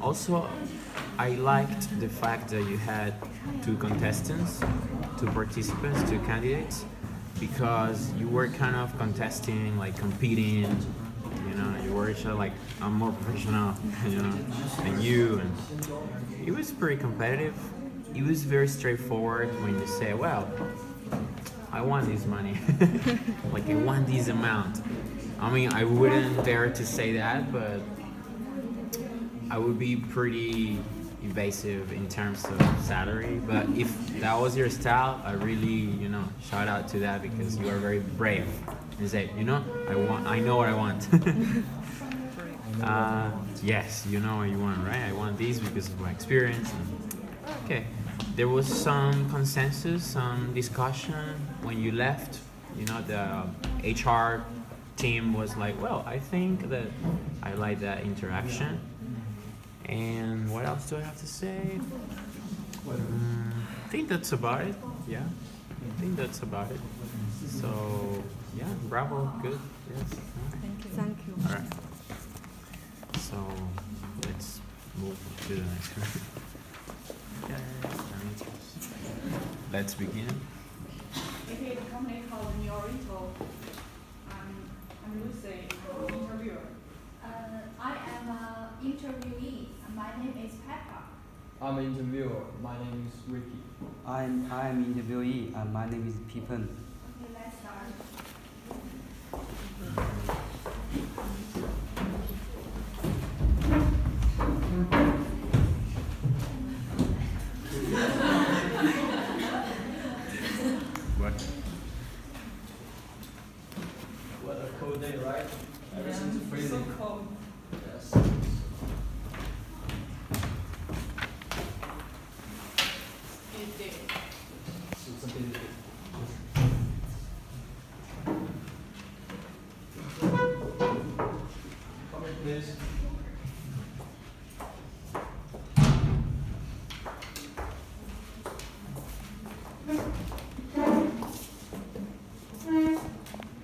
Also, I liked the fact that you had 2 contestants, 2 participants, 2 candidates, because you were kind of contesting, like competing, you were each other like, I'm more professional, than you, and it was pretty competitive. It was very straightforward when you say, well, I want this money, like I want this amount. I wouldn't dare to say that, but I would be pretty evasive in terms of salary. But if that was your style, I really, shout out to that, because you are very brave. You say, I know what I want. Yes, you know what you want, right? I want these because of my experience. Okay, there was some consensus, some discussion when you left. The HR team was like, well, I think that I like that interaction. And what else do I have to say? I think that's about it. Yeah, I think that's about it. So, yeah, bravo, good. Yes. Thank you. All right. So, let's move to the next one. Let's begin. Okay, the company called Neorito. I'm Lucy, interviewer. I am an interviewee. My name is Peppa. I'm an interviewer. My name is Ricky. I'm interviewee and my name is Pippen. Okay, let's start. What a cold day, right? Everything's freezing. So cold. Yes. It did. It's a bit. Come in, please.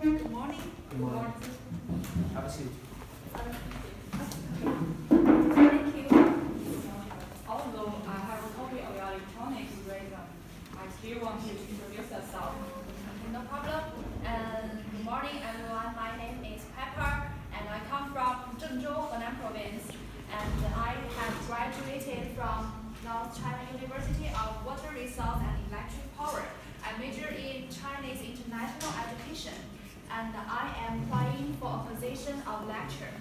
Good morning. Good morning. Have a seat. Thank you. Although I have a copy of your electronics resume, I still want you to introduce yourself. Okay, no problem. Good morning, everyone. My name is Pepper, and I come from Zhengzhou, Henan province. And I have graduated from North China University of Water Resource and Electric Power. I major in Chinese International Education, and I am applying for a position of lecturer.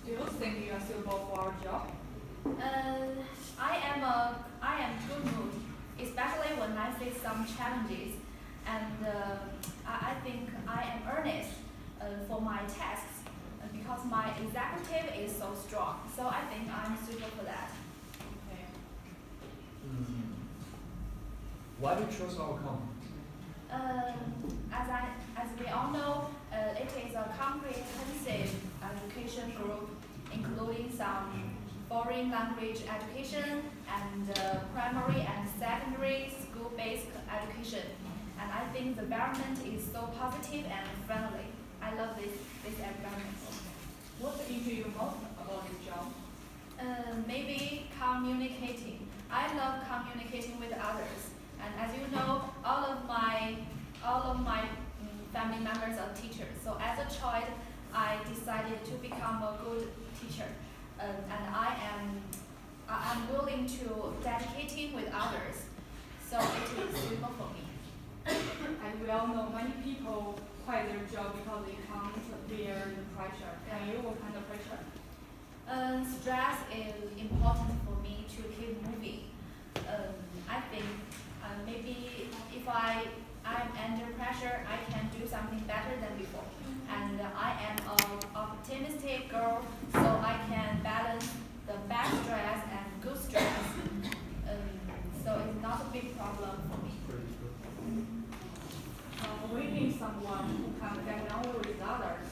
Do you think you are suitable for our job? I am good mood, especially when I face some challenges, and I think I am earnest for my tasks because my executive is so strong. So I think I'm suitable for that. Okay. Why do you choose our company? As we all know, it is a comprehensive education group, including some foreign language education and primary and secondary school-based education. And I think the environment is so positive and friendly. I love this environment. What interests you most about this job? Maybe communicating. I love communicating with others. And as you know, all of my family members are teachers. So as a child, I decided to become a good teacher. And I'm willing to dedicating with others. So it is suitable for me. And we all know many people quit their job because they can't bear the pressure. And you, what kind of pressure? Stress is important for me to keep moving. I think maybe if I'm under pressure, I can do something better than before. And I am an optimistic girl, so I can balance the bad stress and good stress. So it's not a big problem for me. We need someone who can get along with others.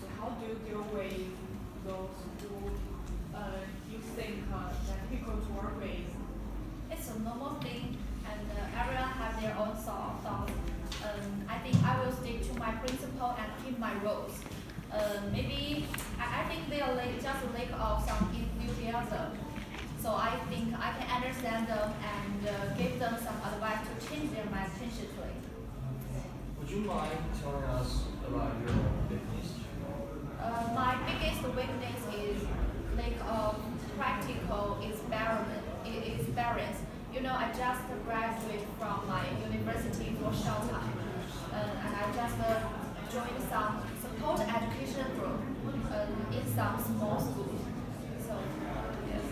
So how do you deal with those who you think are difficult to work with? It's a normal thing, and everyone have their own thoughts. I think I will stick to my principle and keep my roles. Maybe I think they are just lack of some enthusiasm. So I think I can understand them and give them some advice to change their mind consciously. Would you mind telling us about your weakness? My biggest weakness is lack of practical experience. You know, I just graduated from my university for CELTA, and I just joined some support education group in some small schools. So, yes.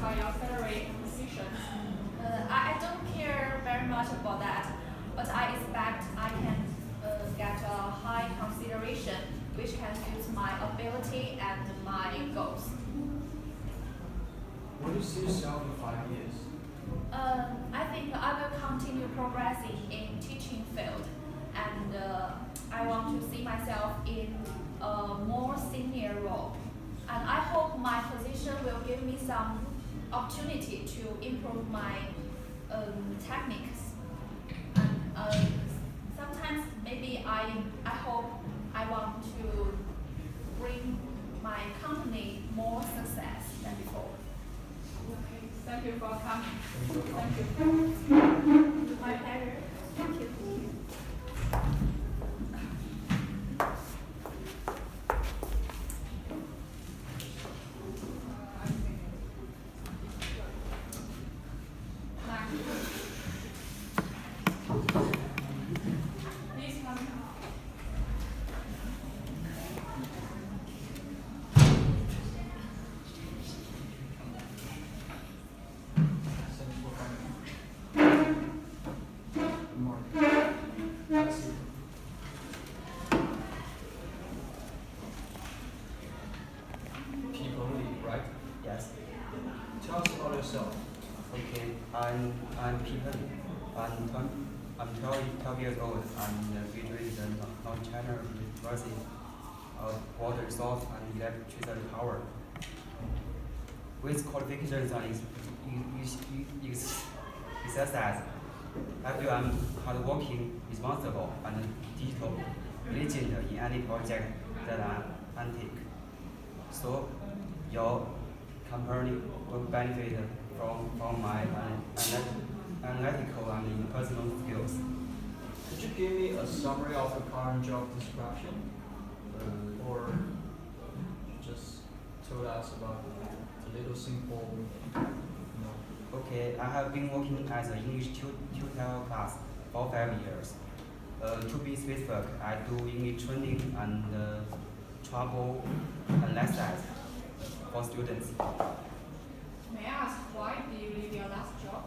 What are your salary decisions? I don't care very much about that, but I expect I can get a high consideration which can suit my ability and my goals. Where do you see yourself in 5 years? I think I will continue progressing in teaching field, and I want to see myself in a more senior role. And I hope my position will give me some opportunity to improve my techniques. And sometimes maybe I hope I want to bring my company more success than before. Okay, thank you for coming. Thank you. My pleasure. Thank you. Please come. Thank you for coming. Good morning. That's it. People lead, right? Yes. Tell us about yourself. Okay, I'm Peter. I'm 12 years old. I'm graduated in North China University of Water Resource and Electricity Power. With qualifications and exercise, I feel I'm hardworking, responsible, and digital diligent in any project that I undertake. So, your company will benefit from my analytical and personal skills. Could you give me a summary of your current job description? Or just tell us about a little simple, Okay, I have been working as an English tutor class for 5 years. To be specific, I do English training and travel and lessons for students. May I ask why did you leave your last job?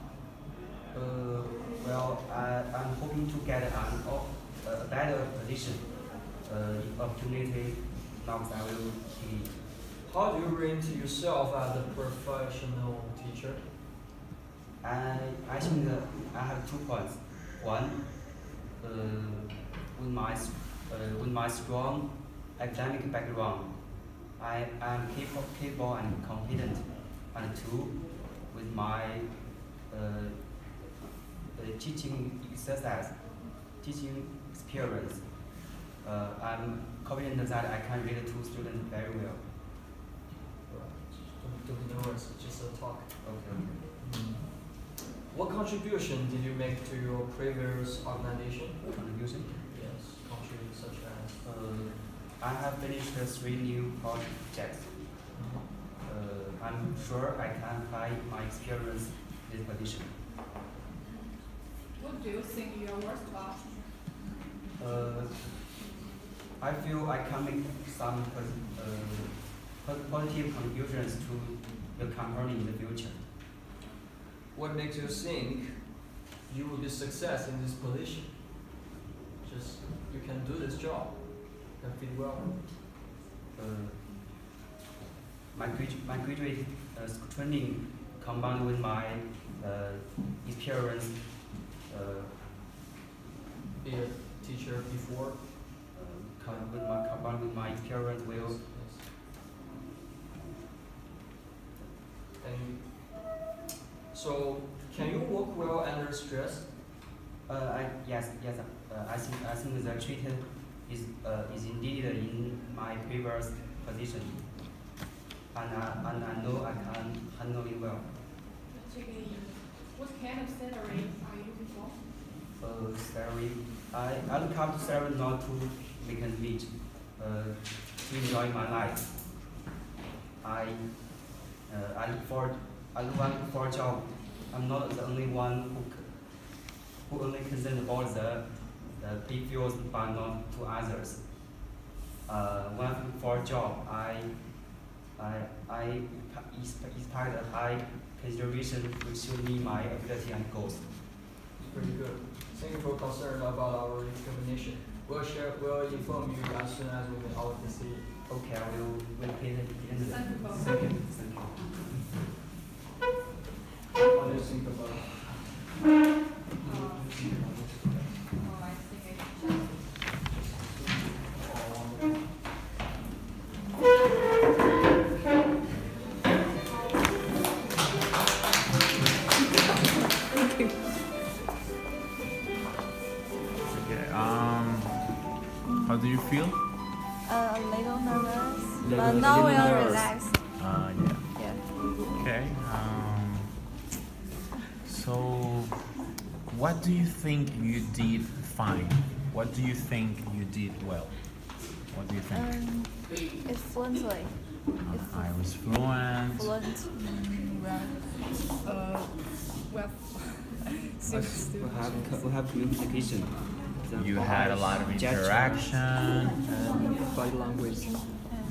Well, I'm hoping to get a better position, opportunity knocks I will take. how do you rate yourself as a professional teacher? I think I have 2 points. One, with my strong academic background, I am capable and competent. And 2, with my teaching experience, I'm confident that I can read to students very well. Don't be nervous, just a talk. Okay. What contribution did you make to your previous organization? Contribution? Yes, contribution such as. I have finished 3 new projects. I'm sure I can apply my experience in this position. What do you think you are worth about? I feel I can make some positive contributions to the company in the future. What makes you think you will be success in this position? Just you can do this job and fit well. My graduate training combined with my experience Be a teacher before. Combined with my experience will. Yes. And so, can you work well under stress? Yes. I think the treatment is indeed in my previous position, and I know I can handle it well. What kind of salary are you looking for? Salary. I look up to salary not to make a rich, to enjoy my life. I look for a job. I'm not the only one who only concerned about the big fields but not to others. When I look for a job, I expect a high consideration which show me my ability and goals. Pretty good. Thank you for concern about our discrimination. We'll inform you as soon as we make our decision. Okay, I will pay the end. Thank you both. Thank you. What do you think about it? I think it's Okay. How do you feel? A little nervous, Little- but now little we are nervous. relaxed. Yeah. Yeah. Okay. So, what do you think you did fine? What do you think you did well? What do you think? It's fluently. I was fluent. Fluent. well, We have communication. You had a lot of interaction. And body language.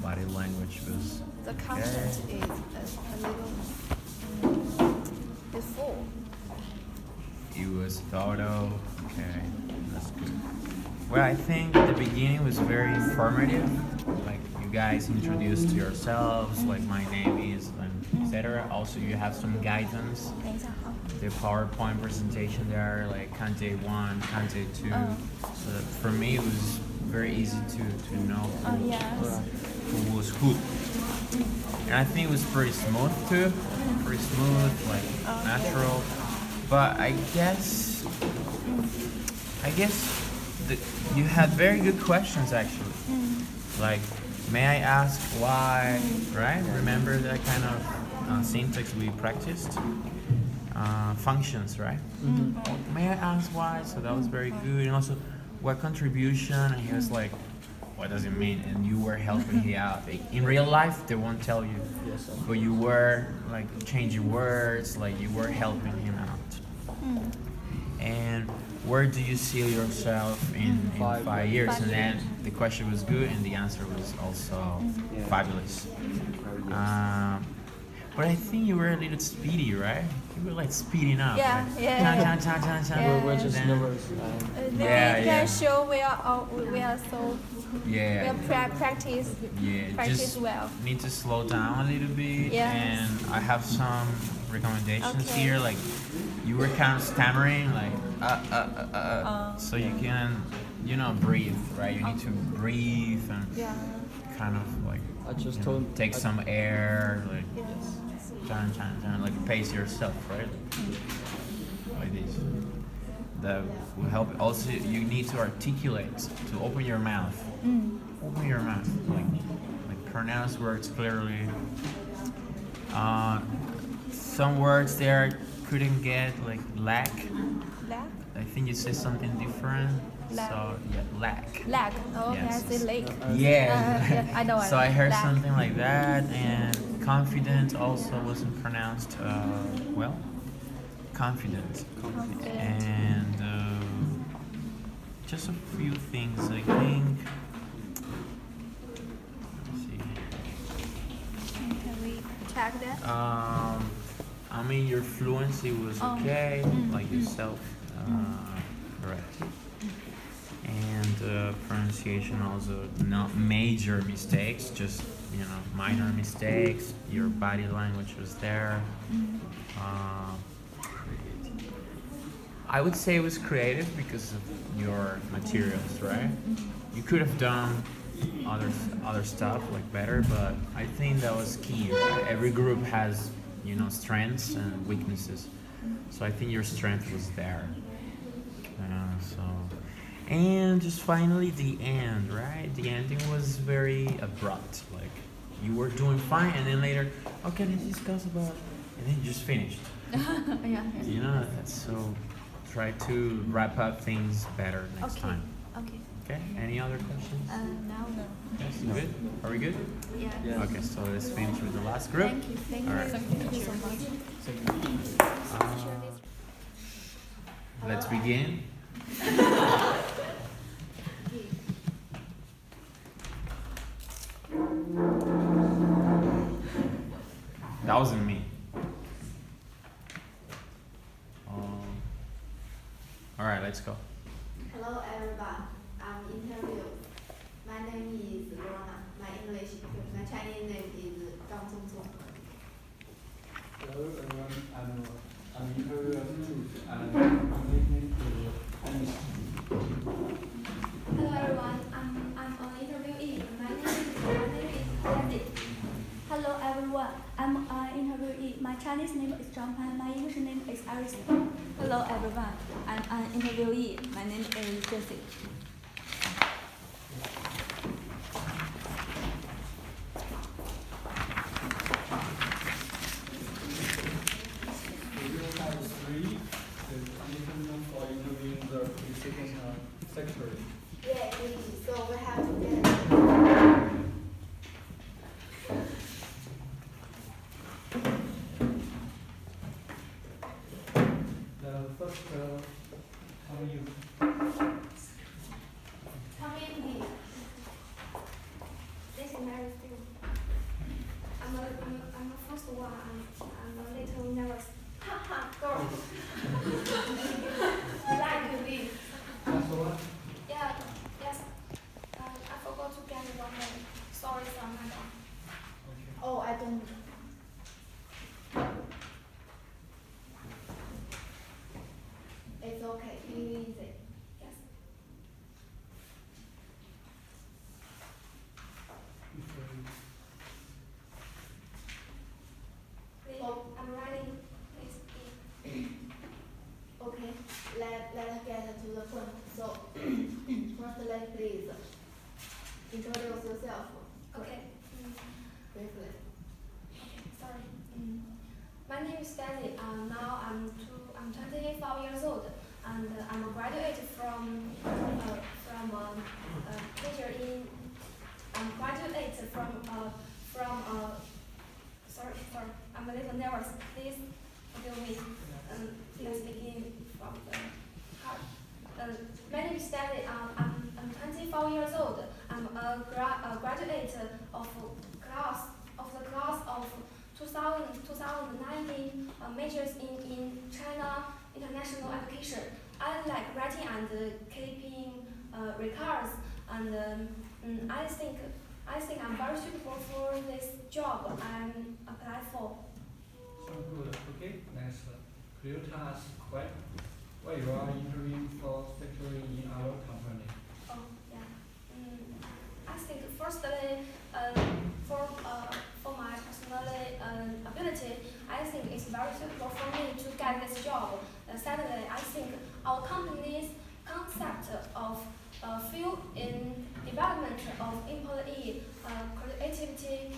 Body language was. The content is a little it's full. It was photo. Okay, that's good. Well, I think the beginning was very informative. Like you guys introduced yourselves, like my name is, and etc. Also, you have some guidance. 等一下，好。 The PowerPoint presentation there, like Kante 1, Kante 2. So for me, it was very easy to know who was who. And I think it was pretty smooth too. Pretty smooth, like natural. But I guess you had very good questions actually. Like, may I ask why? Right? Remember that kind of syntax we practiced? Functions, right? May I ask why? So that was very good. And also, what contribution? And he was like, what does it mean? And you were helping him out. In real life, they won't tell you. Yes, sir. But you were like changing words, like you were helping him out. And where do you see yourself in 5 years? And then the question was good and the answer was also fabulous. But I think you were a little speedy, right? You were like speeding up. Yeah, like, yeah. We're just nervous. They can show we are so we are practice just well. need to slow down a little bit. Yes. And I have some recommendations here. Like you were kind of stammering, like so you can, breathe, right? You need to breathe and kind of like I just take some air, like like pace yourself, right? Like this. That will help. Also, you need to articulate, to open your mouth. Open your mouth, like pronounce words clearly. Some words there couldn't get like lack. Lack? I think you said something different. Lack. So yeah, lack. Lack. Oh, Yes. okay, I say lake. Yeah. I know. So I heard lack. something like that, and confident also wasn't pronounced well. Confident. Confident. And just a few things, I think. Let's see. Can we check that? I mean, your fluency was okay, like yourself, correct. And pronunciation also, not major mistakes, just minor mistakes. Your body language was there. I would say it was creative because of your materials, right? You could have done other stuff like better, but I think that was key. Right? Every group has strengths and weaknesses, so I think your strength was there. And just finally the end, right? The ending was very abrupt. Like you were doing fine, and then later, okay, let's discuss about, and then you just finished. Yeah. So try to wrap up things better next time. Okay. Okay. Any other questions? Now no. Yes. Good. Are we good? Yeah. Okay. So let's finish with the last group. Thank you. Thank All you. right. Thank you so much. Let's begin. That wasn't me. All right, let's go. Hello everyone, I'm interview. My name is Rona. My Chinese name is Zhang Zhongzong. Hello everyone, I'm interviewer too, and my name is Anis. Hello everyone, I'm an interviewee. My name is David. Hello everyone, I'm an interviewee. My Chinese name is Zhang Pan. My English name is Arison. Hello everyone, I'm an interviewee. My name is Jessie. We will have three interviews for interviewing the receiving secretary. Yeah, so we have to get First, how are you? Come in here. This is Mary Sue. I'm the first one. I'm a little nervous. Ha ha, girl. I like to leave. That's what? Yeah, yes. I forgot to get one name. Sorry, madam. Oh, I don't. It's okay. Easy. Yes. Please, I'm writing. Please. Okay, let us get to the point. So, firstly, please introduce yourself. Okay. Briefly. Okay, sorry. My name is Stanley. Now I'm 25 years old, and I'm a graduate from major in. I'm graduate sorry, I'm a little nervous. Please forgive me. Let's begin from the heart. My name is Stanley. I'm 24 years old. I'm a graduate of the class of 2019 majors in China international education. I like writing and keeping records, and I think I'm very suitable for this job I'm applied for. So good. Okay, next. Could you tell us why you are interviewing for secretary in our company? Oh, yeah. I think firstly, for my personal ability, I think it's very suitable for me to get this job. Secondly, I think our company's concept of field in development of employee creativity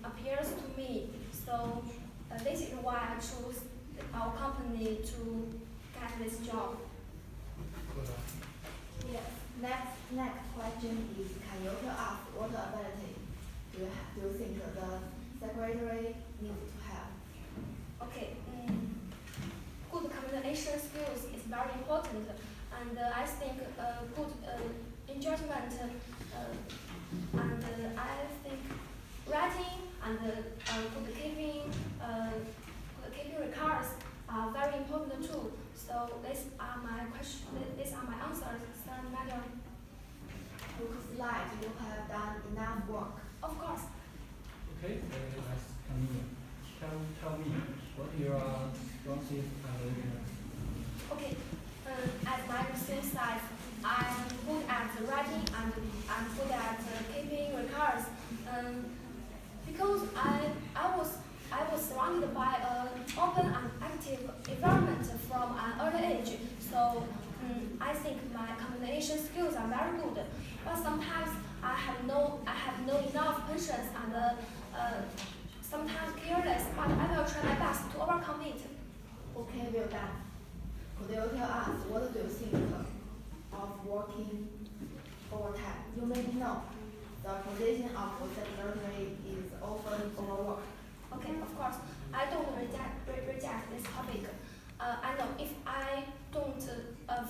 appears to me. So This is why I chose our company to get this job. Yes. Next question is, can you tell us what ability do you think the secretary needs to have? Okay. Good communication skills is very important, and I think good engagement and I think writing and good keeping records are very important too. So these are my questions. These are my answers, Sir Madam. Looks like you have done enough work. Of course. Okay, let's continue. Tell me what your strong suits and weaknesses. Okay. At my research side, I'm good at writing and I'm good at keeping records. Because I was surrounded by an open and active environment from an early age. So I think my communication skills are very good. But sometimes I have no enough patience and sometimes careless. But I will try my best to overcome it. Okay, well done. Could you tell us what do you think of working overtime? You may know the position of secretary is often overworked. Okay, of course. I don't reject this topic. I know if I don't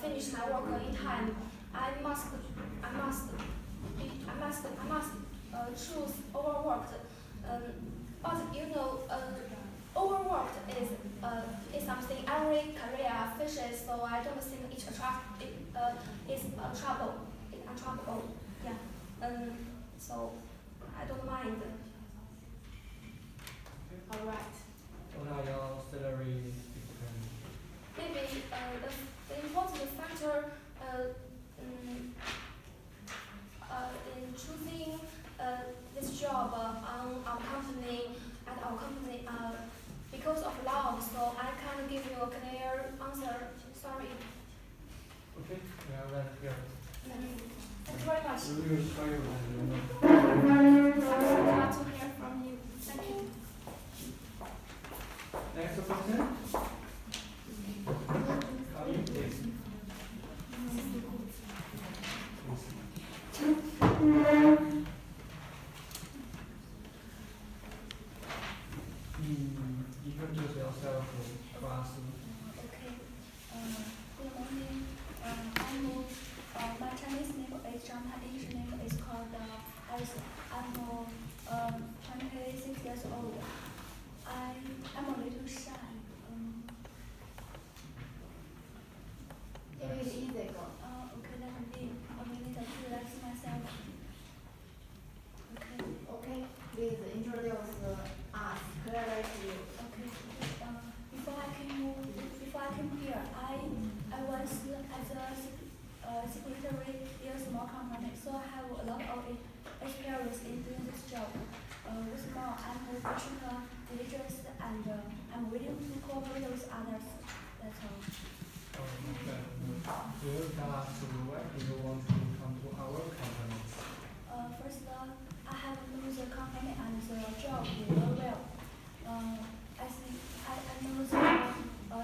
finish my work in time, I must choose overworked. But you know, overworked is something every career faces. So I don't think it's trouble. Yeah. So I don't mind. All right. What are your salary expectations? Maybe the important factor in choosing this job on our company because of love. So I can't give you a clear answer. Sorry. Okay, we are right here. Thank you very much. We will try your best. I'm glad to hear from you. Thank you. Next question. Come in, please. Introduce yourself to us. Okay. Good morning. My Chinese name is Zhang. My English name is called Alice. I'm 26 years old. I'm a little shy. It is easy, girl. Okay, let me be a minute to relax myself. Okay. Okay, please introduce us clearly to you. Okay. Before I came here, I was as a secretary in a small company, so I have a lot of experience in doing this job. What's more, I'm professional, diligent, and I'm willing to cooperate with others. That's all. Okay. Do you tell us why do you want to come to our company? First, I have known the company and the job very well. I think I know the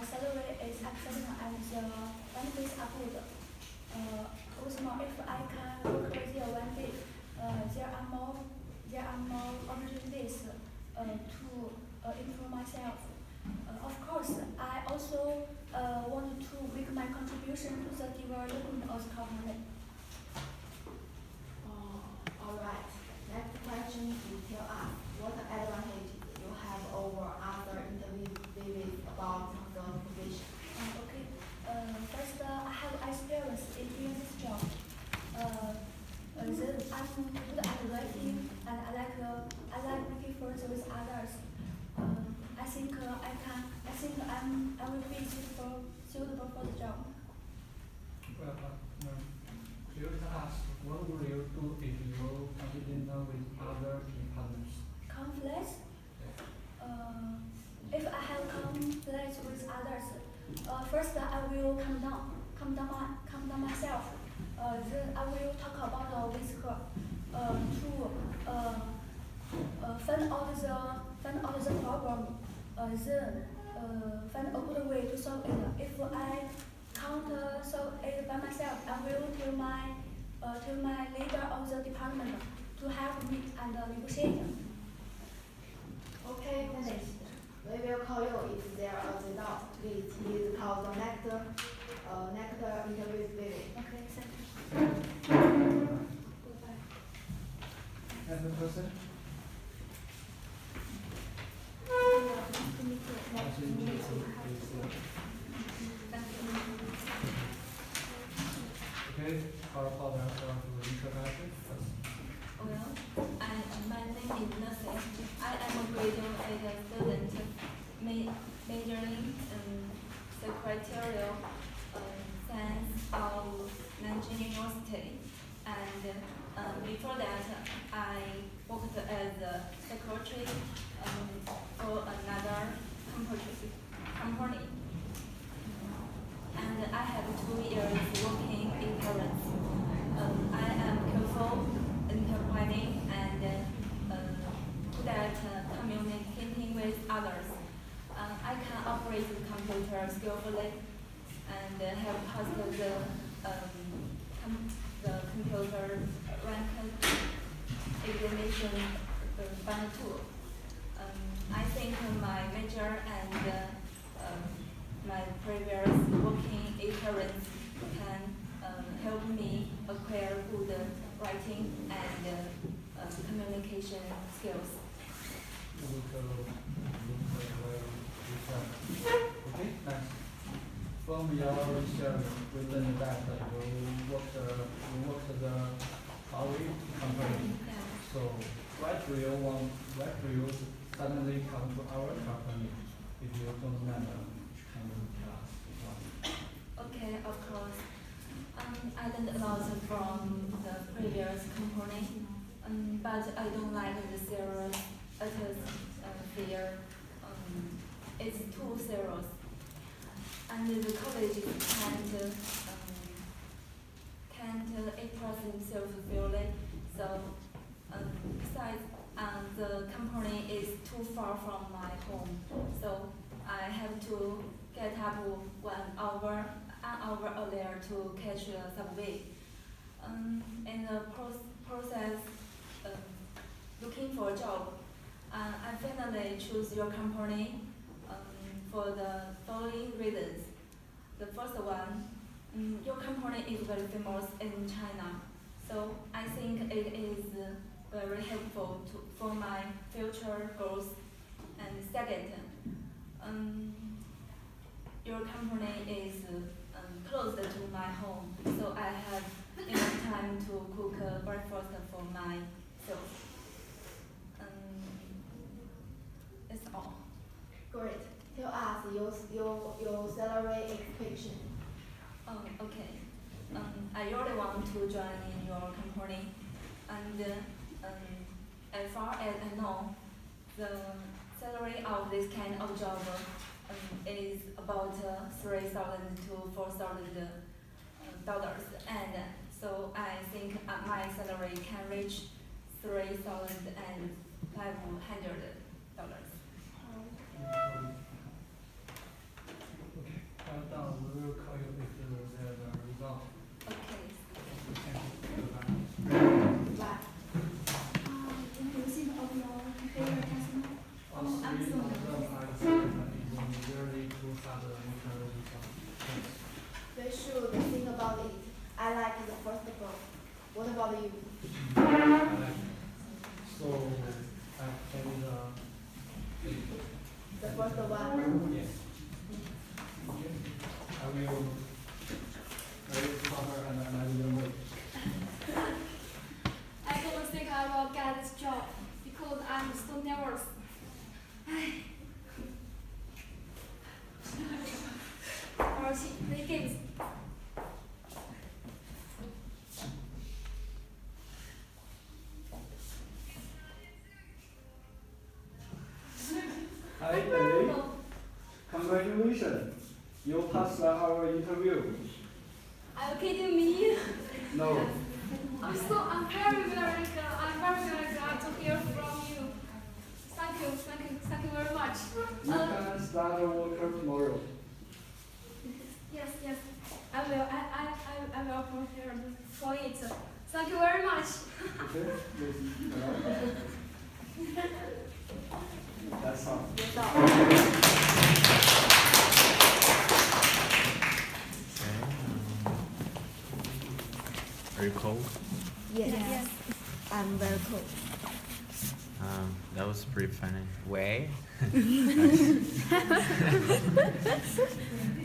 salary is acceptable and the benefits are good. What's more, if I can work with you one day, there are more opportunities to improve myself. Of course, I also want to make my contribution to the development of the company. All right. Next question is tell us what advantage you have over other interviewees about the position. Okay. First, I have experience in doing this job. Then I'm good at writing, and I like making friends with others. I think I will be suitable for the job. Well, could you tell us what would you do if you continue with other departments? Conflicts? If I have conflicts with others, first I will calm down myself. Then I will talk about with her to find out the problem. find a good way to solve it. If I can't solve it by myself, I will tell my leader of the department to help me and negotiate. Okay, finished. We will call you if there are results. Please call the next interview visit. Okay, thank you. Another person? Nice to meet you. Okay, our partner for introduction. Well, my name is Nancy. I am a graduate student majoring in secretarial science of Nanjing University. And before that, I worked as a secretary for another company. And I have 2 years working in parents. I am careful, enterprising, and good at communicating with others. I can operate the computer skillfully and have passed the computer rank examination final 2. I think my major and my previous working experience can help me acquire good writing and communication skills. Okay, nice. From your research, we learned that you worked at the Huawei company. So why do you suddenly come to our company if you don't remember? Can you tell us why? Okay, of course. I learned a lot from the previous company, but I don't like the serious atmosphere. It's too serious, and the college can't express themselves freely. So besides, the company is too far from my home, so I have to get up 1 hour earlier to catch the subway. In the process looking for a job, I finally choose your company for the following reasons. The first one, your company is very famous in China, so I think it is very helpful for my future goals. And second, your company is close to my home, so I have enough time to cook breakfast for myself. That's all. Great. Tell us your salary expectation. Okay. I really want to join in your company, and as far as I know, the salary of this kind of job is about $3,000 to $4,000, and so I think my salary can reach $3,500. Okay, done. We will call you if there's a result. Okay. Thank you. Goodbye. Inclusive of your favorite testimony. All 3 of them are very good at the result. We should think about it. I like the first book. What about you? I like it. So I can The first one? Yes. Okay. I will cover and I will wait. I don't think I will get this job because I'm so nervous. Play games. Hi, Ellie. Congratulations. You passed our interview. Are you kidding me? No. I'm very glad to hear from you. Thank you very much. That's all. Are you cold? Yes. I'm very cold. That was pretty funny. Way.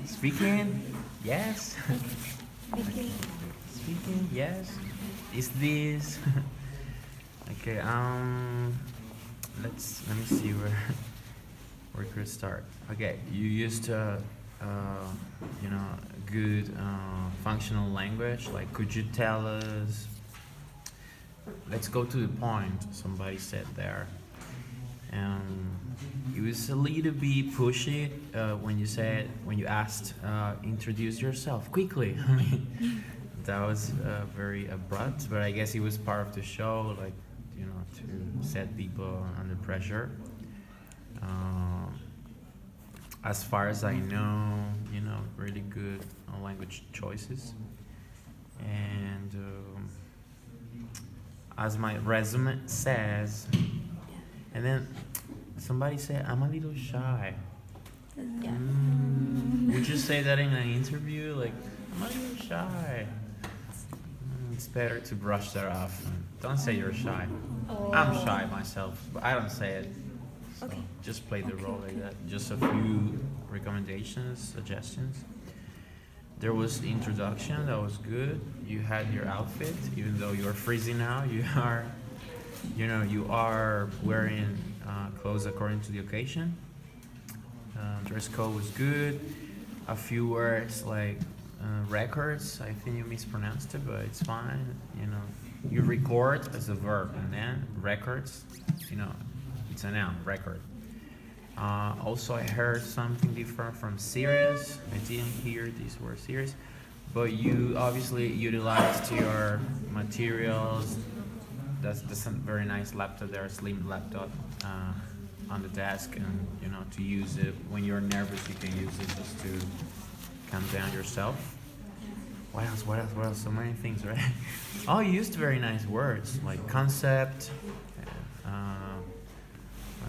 Speaking? Yes. Speaking? Yes. Is this? Okay. Let me see where could it start. Okay. You used good functional language. Like, could you tell us? Let's go to the point. Somebody said there. It was a little bit pushy when you asked, introduce yourself quickly. I mean, that was very abrupt, but I guess it was part of the show, like, to set people under pressure. As far as I know, really good language choices. And as my resume says, and then somebody said, I'm a little shy. Yeah. Would you say that in an interview? Like, I'm a little shy. It's better to brush that off. Don't say you're shy. Oh. I'm shy myself, but I don't say it. So Okay. just play the role like that. Just a few recommendations, suggestions. There was the introduction, that was good. You had your outfit, even though you're freezing now. You are wearing clothes according to the occasion. Dress code was good. A few words like records, I think you mispronounced it, but it's fine. You record as a verb, and then records, it's a noun, record. Also, I heard something different from serious. I didn't hear these words serious, but you obviously utilized your materials. That's a very nice laptop there, a slim laptop on the desk, and to use it when you're nervous, you can use it just to calm down yourself. What else? So many things, right? Oh, you used very nice words like concept,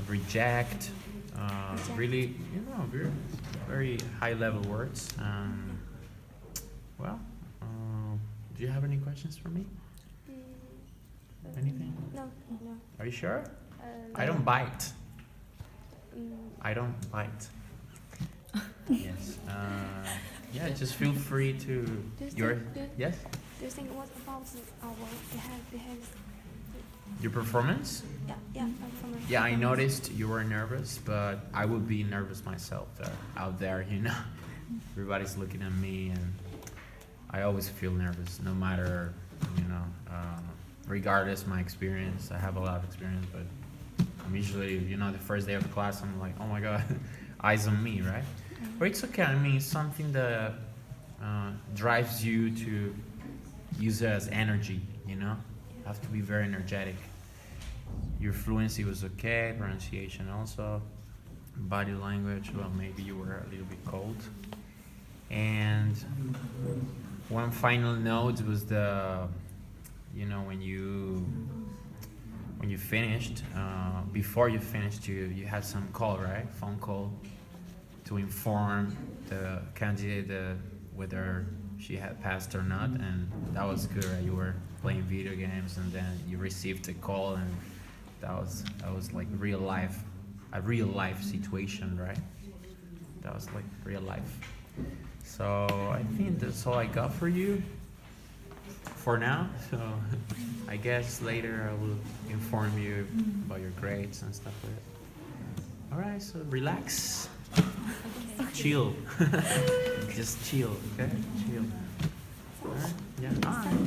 reject. Really, very high level words. Do you have any questions for me? Anything? No. Are you sure? I don't bite. I don't bite. Yes. Yeah, just feel free to. Yes? Do you think what about our behavior? Your performance? Yeah, performance. Yeah, I noticed you were nervous, but I would be nervous myself out there, Everybody's looking at me, and I always feel nervous, no matter, regardless my experience. I have a lot of experience, but I'm usually, the first day of the class, I'm like, oh my God, eyes on me, right? But it's okay. I mean, it's something that drives you to use it as energy, You have to be very energetic. Your fluency was okay, pronunciation also, body language, well, maybe you were a little bit cold. And one final note was when you finished, before you finished, you had some call, right? Phone call to inform the candidate whether she had passed or not, and that was good, right? You were playing video games, and then you received a call, and that was like a real life situation, right? That was like real life. So I think that's all I got for you for now. So I guess later I will inform you about your grades and stuff like that. All right, so relax, chill, just chill, okay? Chill. All right, yeah. All right.